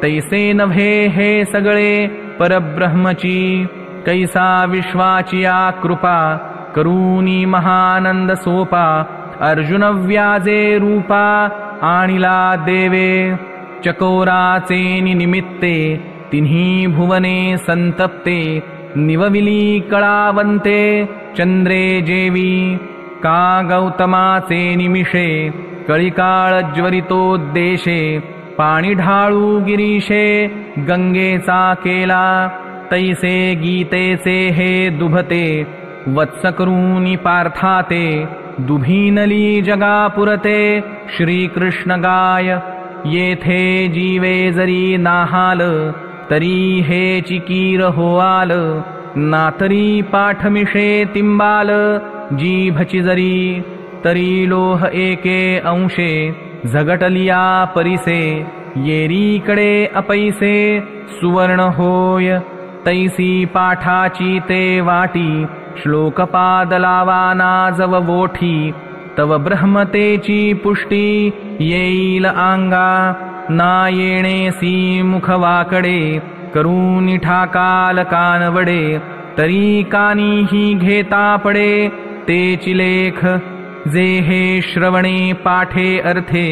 तैसे नव्हे हे सगळे परब्रह्मची कैसा विश्वाची या कृपा करूनी महानंद सोपा अर्जुन व्याजे रूपा आणिला देवे चकोराचे निमित्ते तिन्ही भुवने संतप्ते निवविली कळावंते चंद्रे जेवी का गौतमाचे निमिषे कळिकाळ ज्वरितोद्देशे पाणी ढाळू गिरीशे गंगेचा केला तैसे गीतेचे हे दुभते वत्स करूनी पार्थाते दुभीनली जगापुरते श्रीकृष्ण गाय येथे जीवे जरी नाहाल तरी हे चिकीर होआल नातरी पाठमिषे तिंबाल जीभची जरी तरी लोह एके अंशे झगटलिया परिसे येरीकडे अपैसे सुवर्ण होय तैसी पाठाची ते वाटी श्लोकपाद लावाना जव वोठी तव ब्रह्मतेची पुष्टी येईल आंगा ना येणेसी मुखवाकडे करून ठाकाल कानवडे तरी कानीही घेता पडे तेची लेख जे हे श्रवणे पाठे अर्थे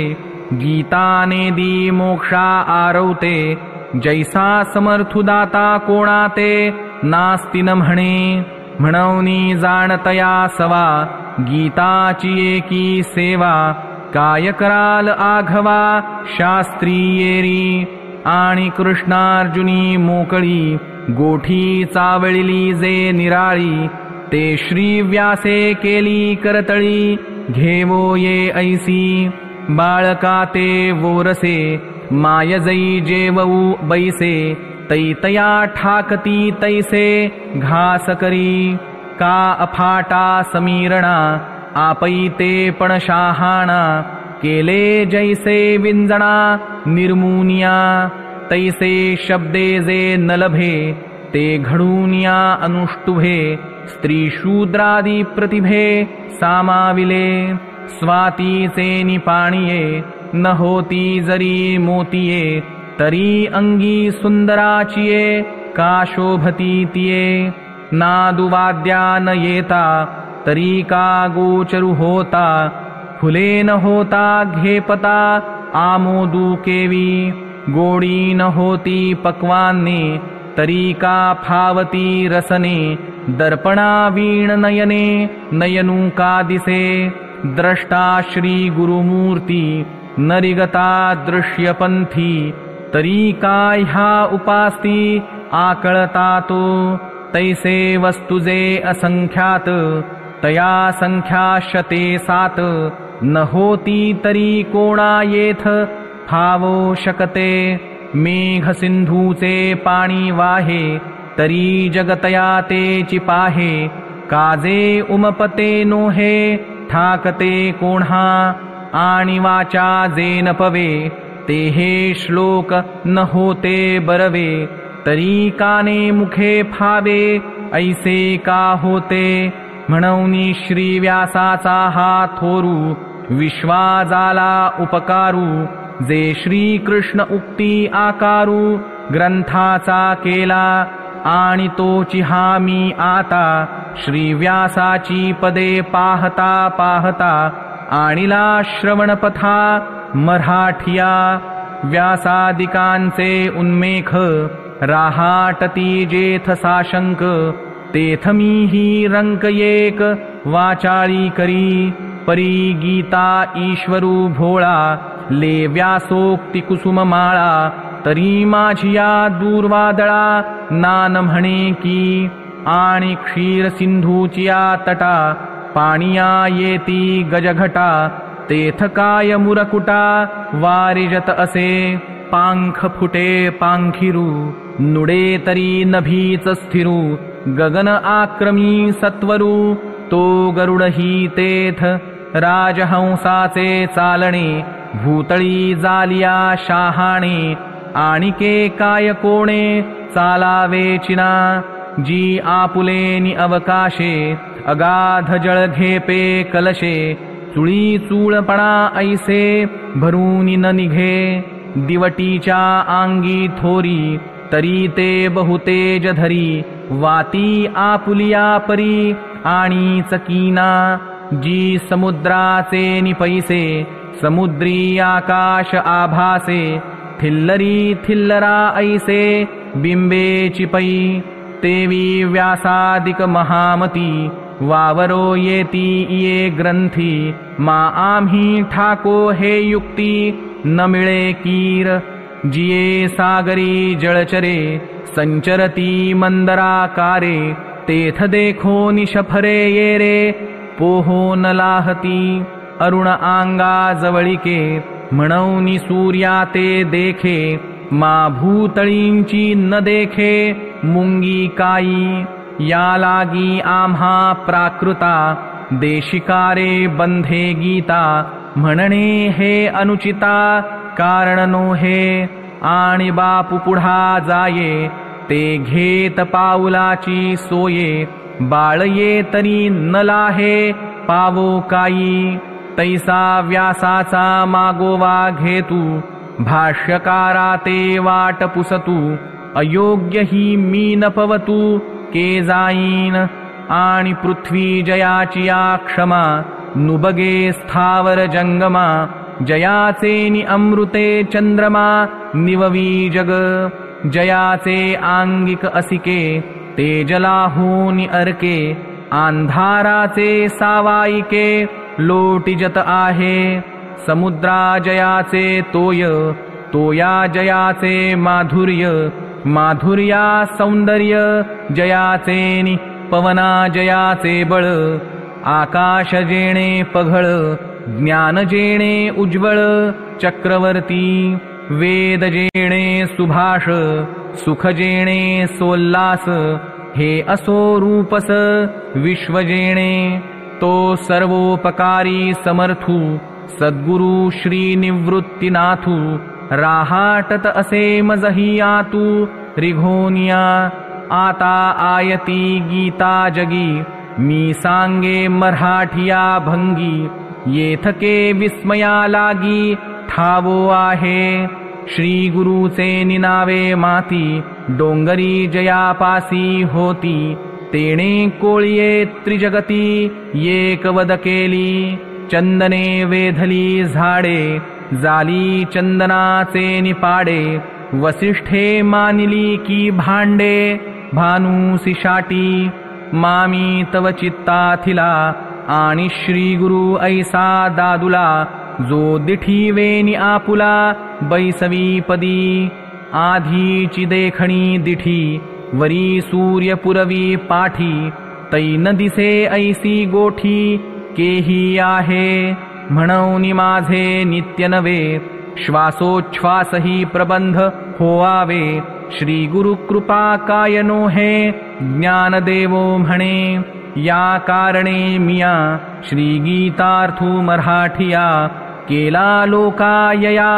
गीताने दी मोक्षा आरवते जैसा समर्थुदाता कोणाते नास्ति न म्हणे म्हणवनी जाणतया सवा गीताची एकी सेवा काय कराल आघवा शास्त्रीयेरी आणि कृष्णार्जुनी मोकळी गोठी चावळिली जे निराळी ते श्री व्यासे केली करतळी घेवो ये ऐसी बाळका ते वोरसे मायजई जेवऊ बैसे तैतया ठाकती तैसे घास करी का अफाटा समीरणा आपैते पण शहाणा केले जैसे विंजणा निर्मुनिया तैसे शब्दे जे न लभे ते घडूनिया अनुष्टुभे स्त्रीशूद्रादी प्रतिभे सामाविले स्वातीचे निपाणिये न होती जरी मोतिये तरी अंगी सुंदराचिये का शोभती तिये नादुवाद्या न येता तरी का गोचरु होता फुले न होता घेपता आमोदू केवी गोडी न होती पक्वान्ने तरी का फावती रसने दर्पणा वीण नयने नयनू का दिसे द्रष्टा श्री गुरुमूर्ती नरिगता दृश्यपंथी तरी काय ह्या उपास्ती आकळता तो तैसे वस्तुजे असंख्यात तया संख्या शते सात न होती तरी कोणा येथ फावो शकते मेघ सिंधूचे पाणी वाहे तरी जगतया तेची पाहे काजे उमपते नोहे ठाकते कोण्हा आणि वाचा जे न पवे ते हे श्लोक न होते बरवे तरी काने मुखे फावे ऐसे का होते म्हणूनी श्री व्यासाचा हा थोरू विश्वाजाला उपकारू जे श्री कृष्ण उक्ती आकारू ग्रंथाचा केला आणि तोची हामी आता श्री व्यासाची पदे पाहता पाहता आणिला श्रवणपथा मराठिया व्यासादिकांचे उन्मेख राहाटती जेथ साशंक तेथमीही रंक येक वाचाळी करी परी गीता ईश्वरू भोळा ले व्यासोक्ती कुसुम माळा तरी माझिया दूर्वादळा नान म्हणे की आणि क्षीर सिंधूचिया तटा पाणिया येती गजघटा तेथ काय मुरकुटा वारिजत असे पांख फुटे पांखिरू नुडे तरी नभीच स्थिरू गगन आक्रमी सत्वरू तो गरुडही तेथ राजहंसाचे चालणे भूतळी जालिया शहाणे आणिके काय कोणे चालावेचिना जी आपुलेनी अवकाशे अगाध जळ घेपे कलशे चुळी चूळपणा ऐसे भरून न निघे, दिवटीच्या अंगी थोरी तरी ते बहुतेज धरी, वाती आपुलिया परी आणि चकीना, जी समुद्राचे निपैसे समुद्री आकाश आभासे, थिल्लरी थिल्लरा ऐसे बिंबे चिपई, तेवी व्यासादिक महामती वावरो येती ये ग्रंथी, मा आम्ही ठाको हे युक्ती न मिळे कीर, जिये सागरी जळचरे संचरती मंदराकारे, तेथ देखो निशफरे ये रे पोहो न लाहती, अरुण आंगा जवळिके म्हणून सूर्या ते देखे, मा भूतळींची न देखे मुंगी काई, या लागी आम्हा प्राकृता देशिकारे बंधे गीता, म्हणणे हे अनुचिता कारण नो हे, आणि बापू पुढा जाये ते घेत पाऊलाची सोये, बाळये तरी न लाहे पावो काई, तैसा व्यासाचा मागोवा घेतू, भाष्यकारा ते वाट पुसतू, अयोग्य ही मी न पवतू के जाईन, आणि पृथ्वी जयाची या क्षमा नुबगे स्थावर जंगमा, जयाचे नि अमृते चंद्रमा निववी जग, जयाचे आंगिक असिके तेजलाहूनि अर्के, अंधाराचे सावाईके लोटिजत आहे, समुद्रा जयाचे तोय तोया जयाचे माधुर्य, माधुर्या सौंदर्य जयाचे नि पवना जयाचे बळ, आकाश जेणे पघळ ज्ञान जेणे उज्ज्वळ चक्रवर्ती, वेद जेणे सुभाष सुख जेणे सोल्लास, हे असो रूपस विश्व जेणे, तो सर्वोपकारी समर्थू सद्गुरु श्री निवृत्तीनाथू, राहाटत असे मजही आतू रिघोनिया, आता आयती गीता जगी मी सांगे मराठिया भंगी, येथके विस्मया लागी ठावो आहे, श्री गुरुचे निनावे माती डोंगरी जयापासी होती, तेणे कोळिये त्रिजगती एकवद केली, चंदने वेधली झाडे जाली चंदनाचे निपाडे, वसिष्ठे मानिली की भांडे भानुसी शाटी, मामी तव चित्ता थिला आणि श्री गुरु ऐसा दादुला, जो दिठी वेनी आपुला बैसवी पदी, आधीची देखणी दिठी वरी सूर्य पुरवी पाठी, तै न दिसे ऐसी गोठी केही आहे, म्हणून माझे नित्य नवे श्वासोच्छ्वासही प्रबंध होवावे, श्री गुरु कृपा कायनो हे ज्ञान देवो म्हणे, या कारणे मिया श्री गीतार्थू मराठिया, केला लोकायया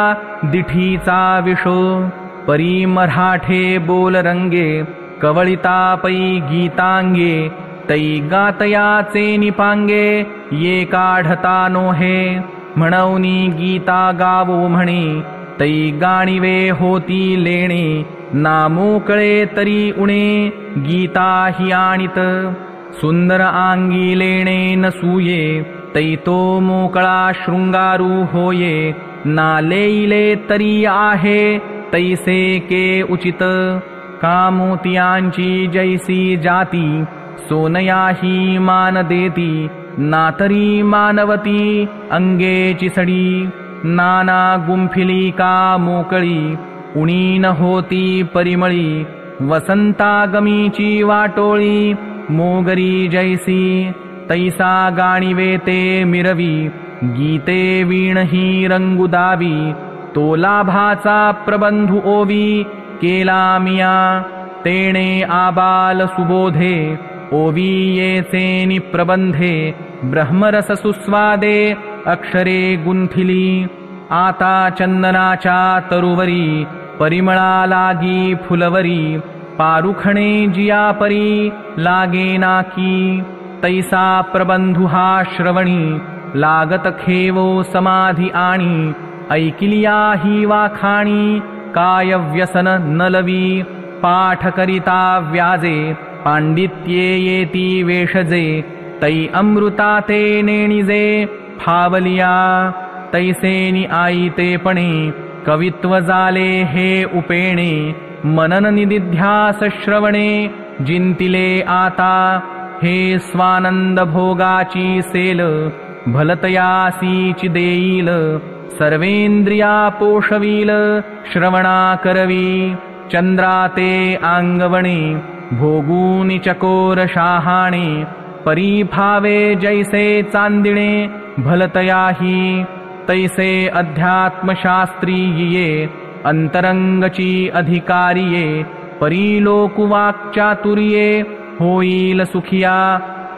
दिठीचा विशो, परी मराठे बोल रंगे कवळिता पै गीतांगे, तै गातयाचे निपांगे ये काढता नोहे, म्हणूनी गीता गावो म्हणे तै गाणिवे होती लेणे, ना मोकळे तरी उणे गीता हि आणित, सुंदर आंगी लेणे नसूये तै तो मोकळा शृंगारू होये, ना लेईले तरी आहे तैसे के उचित, कामोतियांची जैसी जाती सोनयाही मान देती, ना तरी मानवती अंगेची सडी, नाना गुंफिली का मोकळी उणी न होती परिमळी, वसंतागमीची वाटोळी मोगरी जैसी, तैसा गाणिवे ते मिरवी गीते वीण ही रंगुदावी, तो लाभाचा प्रबंधू ओवी केला मिया, तेणे आबाल सुबोधे ओवी येचे निप्रबंधे, ब्रह्मरस सुस्वादे अक्षरे गुंथिली, आता चंदनाच्या तरुवरी परिमळा लागी फुलवरी, पारुखणे जिया परी लागे नाकी, तैसा प्रबंधु हा श्रवणी लागत खेवो समाधी आणि ऐकिलिया ही वाखाणी काय व्यसन न लवी पाठ करिता व्याजे पांडित्ये येती वेषजे तै अमृता ते नेणिजे फावलिया तैसेनी आई ते पणे कवित्व झाले हे उपेणे मनन निदिध्यास श्रवणे जिंतिले आता हे स्वानंद भोगाची सेल भलतयासीची देईल सर्वेंद्रिया पोषवील श्रवणा करवी चंद्रा ते आंगवणे भोगूनि चकोर शाहाणे परिभावे जैसे चांदिणे भलतयाही तैसे अध्यात्मशास्त्री ये अंतरंगची अधिकारिये परिलोकुवाक्चातुर्ये होईल सुखिया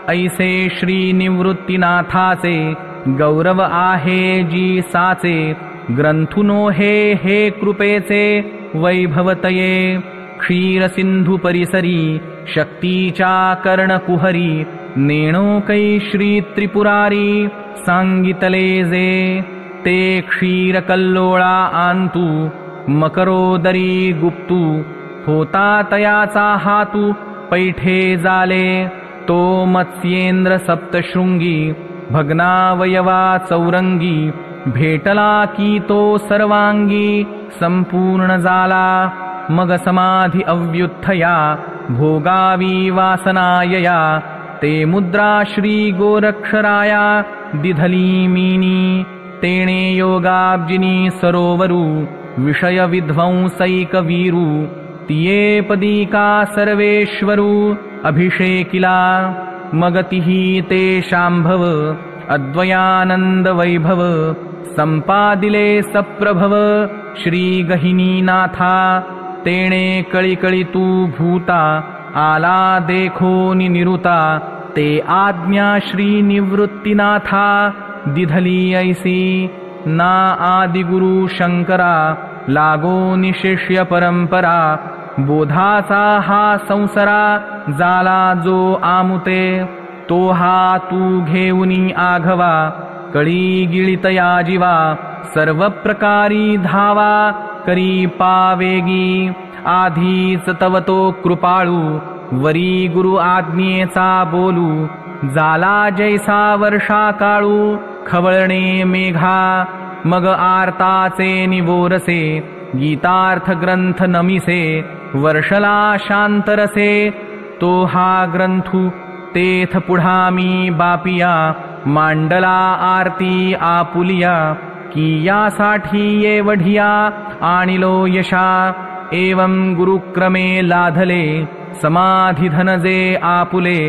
ऐसे श्री निवृत्तीनाथाचे गौरव आहे जी साचे ग्रंथुनो हे कृपेचे वैभवतये क्षीर सिंधू परिसरी शक्तीच्या कर्णकुहरी नेणो कै श्री त्रिपुरारी सांगितले जे ते क्षीर कल्लोळा आंतू मकरोदरी गुप्तू होता तयाचा हातू पैठे जाले तो मत्स्येंद्र सप्तशृंगी भग्नावयवा चौरंगी भेटला की तो सर्वांगी संपूर्ण झाला मग समाधी अव्युत्थया भोगावी वासनायया ते मुद्रा श्री गोरक्षराया दिधली मीनी तेणे योगाब्जिनी सरोवरू विषय विध्वंसैक वीरू तिये पदिका सर्वेश्वरू अभिषेकिला मगतिही ते शांभव अद्वयानंद वैभव संपादिले सप्रभव श्री गहिनीनाथा तेणे कळिकळी तू भूता आला देखो निरुता ते आज्ञा श्री निवृत्तीनाथा दिधली ऐसी ना आदिगुरु शंकरा लागो निशिष्य परंपरा बोधाचा हा संसारा जाला जो आमुते तो हा तू घेऊनी आघवा कळी गिळितया जीवा सर्व प्रकारी धावा करी पावेगी आधीच तव तो कृपाळू वरी गुरु आज्ञेचा बोलू जाला जैसा वर्षा काळू खवळणे मेघा मग आर्ताचे निवोरसे गीतार्थ ग्रंथ नमिसे वर्षला शांतरसे तो हा ग्रंथू तेथ पुढामी बापिया मांडला आरती आपुलिया की यासाठी ये वढिया आणिलो यशा एवं गुरुक्रमे लाधले समाधी धनजे आपुले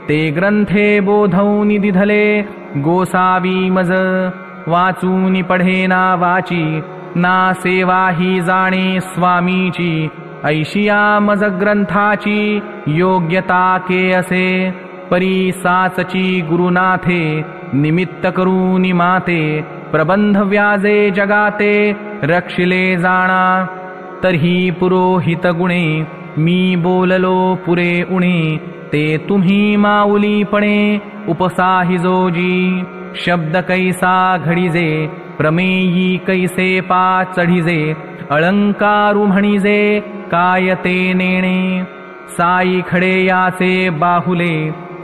ते ग्रंथे बोधौनि दिधले गोसावी मज वाचूनि पढेना वाची ना सेवा ही जाणे स्वामीची ऐशिया मज ग्रंथाची योग्यता के असे परी साचची गुरुनाथे निमित्त करूनि माते प्रबंध व्याजे जगाते रक्षिले जाणा तर्ही पुरोहित गुणे मी बोललो पुरे उणे ते तुम्ही माऊलीपणे उपसाहिजोजी शब्द कैसा घडीजे प्रमेयी कैसे पा चढिजे अलंकारू म्हणिजे काय ते नेणे साई खडे याचे बाहुले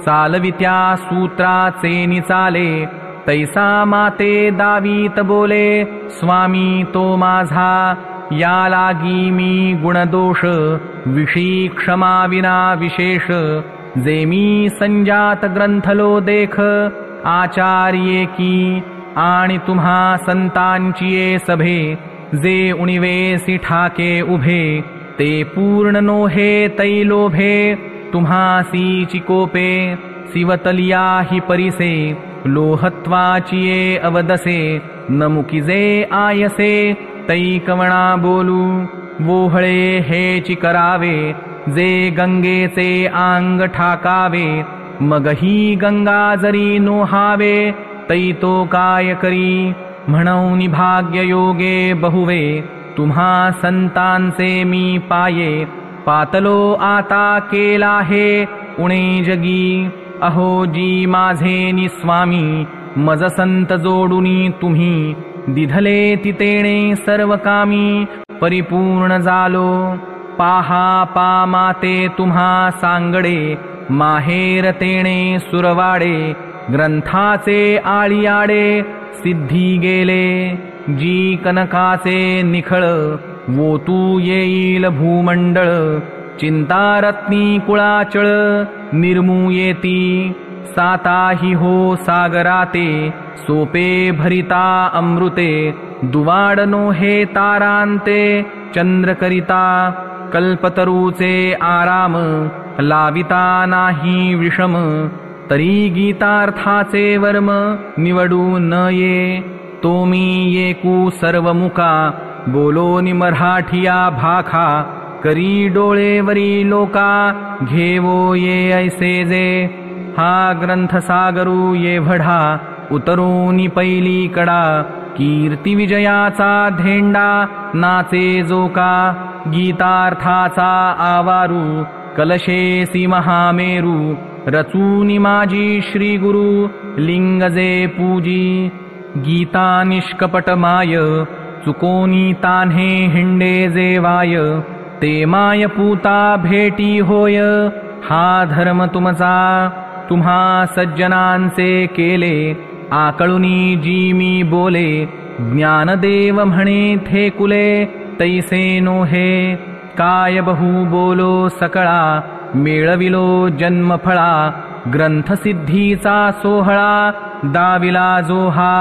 चालवित्या सूत्राचे निचाले तैसा माते दावीत बोले स्वामी तो माझा या लागी मी गुणदोष विषी क्षमा विना विशेष जे मी संजात ग्रंथलो देख आचार्ये की आणि तुम्हा संतांचिये सभे जे उणिवेसी ठाके उभे ते पूर्ण नोहे तैलोभे तुम्हासी चिकोपे शिवतलिया ही परिसे लोहत्वाचिये अवदसे नमुकिजे आयसे तै कवणा बोलू वोहळे हेची करावे जे गंगेचे आंग ठाकावे मगही गंगा जरी नोहावे तै तो काय करी म्हणून भाग्य योगे बहुवे तुम्हा संतांचे मी पाये पातलो आता केला हे उणे जगी अहो जी माझे नि स्वामी मज संत जोडुनी तुम्ही दिधले तितेणे सर्व कामी परिपूर्ण झालो पाहा पा माते तुम्हा सांगडे माहेर तेणे सुरवाडे ग्रंथाचे आळियाडे सिद्धी गेले जी कनकाचे निखळ वोतू येईल भूमंडळ चिंतारत्नी कुळाचळ निर्मू येती साताही हो सागराते सोपे भरिता अमृते दुवाडनो हे तारांते चंद्रकरिता कल्पतरूचे आराम लाविता नाही विषम तरी गीतार्थाचे वर्म निवडू न ये तोमी येकू सर्वमुखा बोलोनी मराठिया भाखा करी डोळेवरी लोका घेवो ये ऐसे जे हा ग्रंथ सागरू ये भढा उतरोनी पहिली कडा कीर्ती विजयाचा धेंडा नाचे जोका गीतार्थाचा आवारू कलशेसी महामेरू रचूनी माझी श्री गुरु लिंगजे पूजी गीता निष्कपट माय चुकोनी तान्हे हिंडे जेवाय ते माय पूता भेटी होय हा धर्म तुमचा तुम्हा सज्जनांचे केले आकळुनी जी मी बोले ज्ञानदेव म्हणे थे कुले तैसे नोहे काय बहु बोलो सकळा मेळविलो जन्मफळा ग्रंथसिद्धीचा सोहळा दाविला जोहा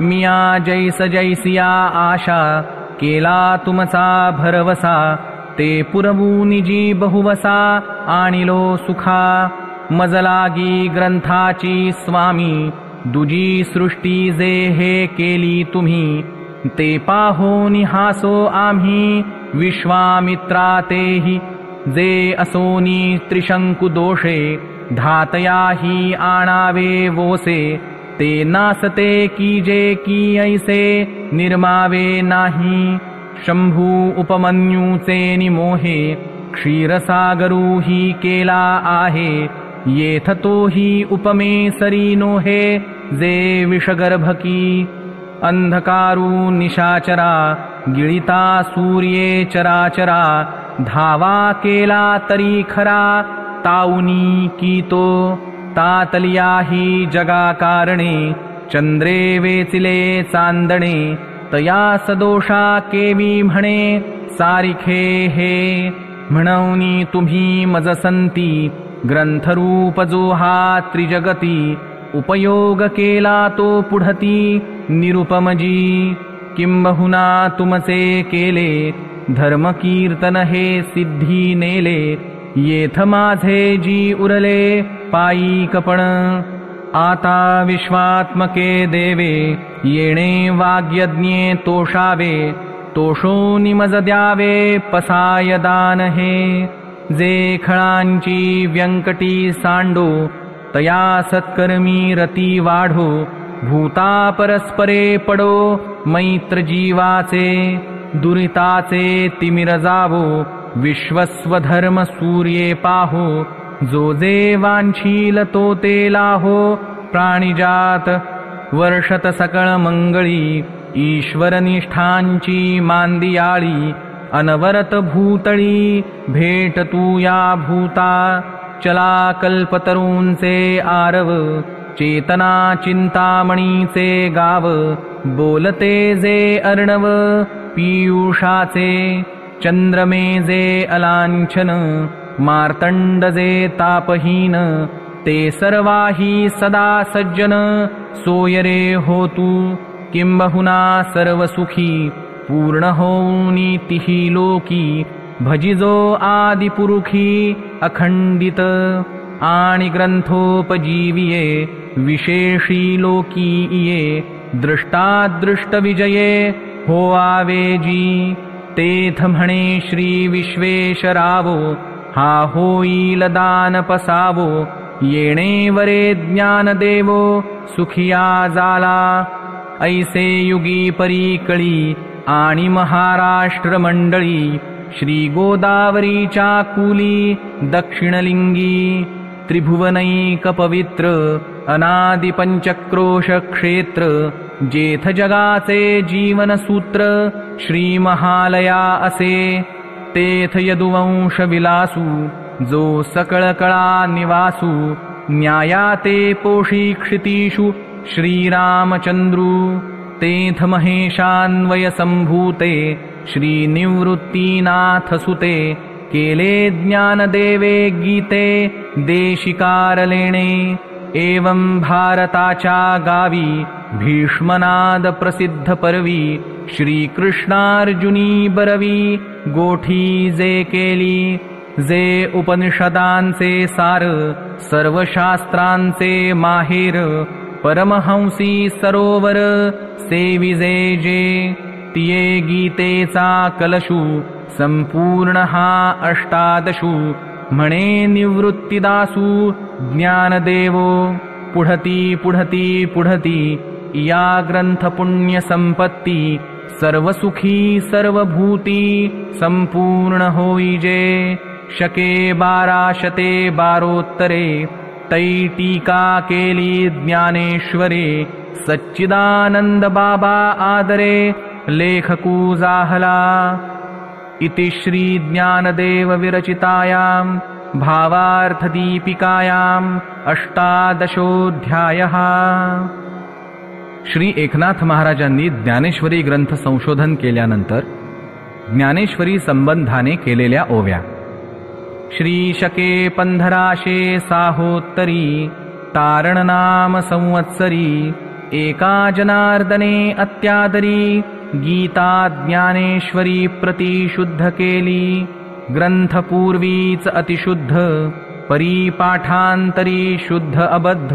मिया जैस जैसिया आशा केला तुमचा भरवसा ते पुरवूनि जी बहुवसा आणिलो सुखा मजलागी ग्रंथाची स्वामी दुजी सृष्टी जे हे केली तुम्ही ते पाहोनी हासो आम्ही विश्वामित्रा तेही जे असोनी त्रिशंकु दोषे धातयाही आणावे वोसे ते नासते कीजे की ऐसे निर्मावे नाही शंभू उपमन्यूचे निमोहे क्षीरसागरू ही केला आहे येथ तोही उपमे सरी नोहे जे विषगर्भकी अंधकारू निशाचरा गिळिता सूर्ये चराचरा धावा केला तरी खरा ताऊनी की तो तातलियाही जगा कारणे चंद्रे वेचिले चांदणे तया सदोषा केवी म्हणे सारिखे हे म्हणवनी तुम्ही मजसंती ग्रंथरूप जो हा त्रिजगती उपयोग केला तो पुढती निरुपमजी किंबहुना तुमचे केले धर्मकीर्तन हे सिद्धी नेले येथ माझे जी उरले पायी कपण आता विश्वात्मके देवे येणे वाग्यज्ञे तोषावे तोषो निमज द्यावे पसाय दान हे जे खळांची व्यंकटी सांडो तया सत्कर्मी रती वाढो भूता परस्परे पडो मैत्र जीवाचे दुरिताचे तिमिर जावो विश्वस्वधर्म सूर्ये पाहो जो जे वांछील तो ते लाहो प्राणिजात वर्षत सकळ मंगळी ईश्वर निष्ठांची मांदियाळी अनवरत भूतळी भेट तू या भूता चला कल्पतरूंचे आरव चेतना चिंतामणीचे गाव बोलते जे अर्णव पीयूषाचे चंद्रमे जे अलांछन मार्तंड जे तापहीन ते सर्वाही सदा सज्जन सोयरे होतू किंबहुना सर्वसुखी पूर्ण होऊनी तिही लोकी भजिजो आदिपुरुखी अखंडित आणि ग्रंथोपजीविये विशेषी लोकी इये दृष्टादृष्ट विजये होआवेजी तेथ म्हणे श्री विश्वेशरावो हा होईल दान पसावो येणे वरे ज्ञान देवो सुखिया जाला ऐसे युगी परीकळी आणि महाराष्ट्र मंडळी श्री गोदावरीच्या कुली दक्षिणलिंगी त्रिभुवनैक पवित्र अनादि पंचक्रोश क्षेत्र जेथ जगाचे जीवन सूत्र श्री महालया असे तेथ यदुवंश विलासू जो सकळ कळा निवासू न्यायाते पोषी क्षितीषु श्रीरामचंद्रू तेथ महेशान्वय संभूते श्रीनिवृत्तीनाथ सुते केले ज्ञानदेवे गीते देशिकारलेणे एवं भारताच्या गावी भीष्मनाद प्रसिद्ध परवी श्रीकृष्णार्जुनी बरवी गोठी जे केली जे उपनिषदांचे सार सर्व शास्त्रांचे माहेर परमहंसी सरोवर सेविजे जे तिये गीतेचा कलशू संपूर्ण हा अष्टादशू म्हणे निवृत्तीदासू ज्ञानदेवो पुढती पुढती पुढती या ग्रंथ पुण्य संपत्ती सर्व सुखी सर्वभूती संपूर्ण होईजे शके 1212 तै टीका केली ज्ञानेश्वरे सच्चिदानंद बाबा आदरे लेखकू जाहला इति श्री ज्ञानदेव विरचितायां भावार्थदीपिकायां 18 श्री एकनाथ महाराजांनी ज्ञानेश्वरी ग्रंथ संशोधन केल्यानंतर ज्ञानेश्वरी संबंधाने केलेल्या ओव्या श्री शके 1506 तारण नाम संवत्सरी एका जनार्दने अत्यादरी गीता ज्ञानेश्वरी प्रतिशुद्ध केली ग्रंथ पूर्वीच अतिशुद्ध परिपाठांतरी शुद्ध अबद्ध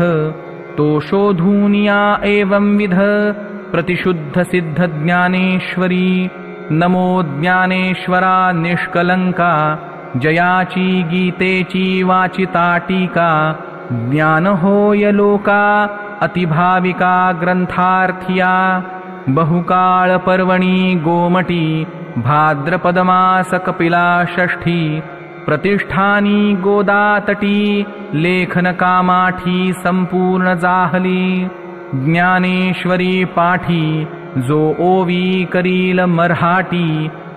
तो शोधूनिया एवं विध प्रतिशुद्ध सिद्ध ज्ञानेश्वरी नमो ज्ञानेश्वरा निष्कलंका जयाची गीतेची वाचिता टीका ज्ञान होय लोका अतिभाविका ग्रंथार्थिया बहुकाळ पर्वणी गोमटी भाद्रपदमास कपिला षष्ठी प्रतिष्ठानी गोदातटी लेखन कामाठी संपूर्ण जाहली ज्ञानेश्वरी पाठी जो ओवी करील मराठी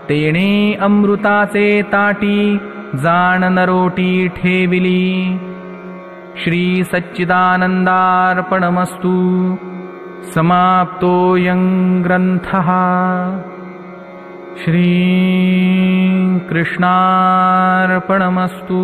तेणे अमृताचे ताटी जाण नरोटी ठेविली श्री सच्चिदानंदार्पणमस्तु समाप्तोऽयं ग्रंथः श्री कृष्णार्पणमस्तु।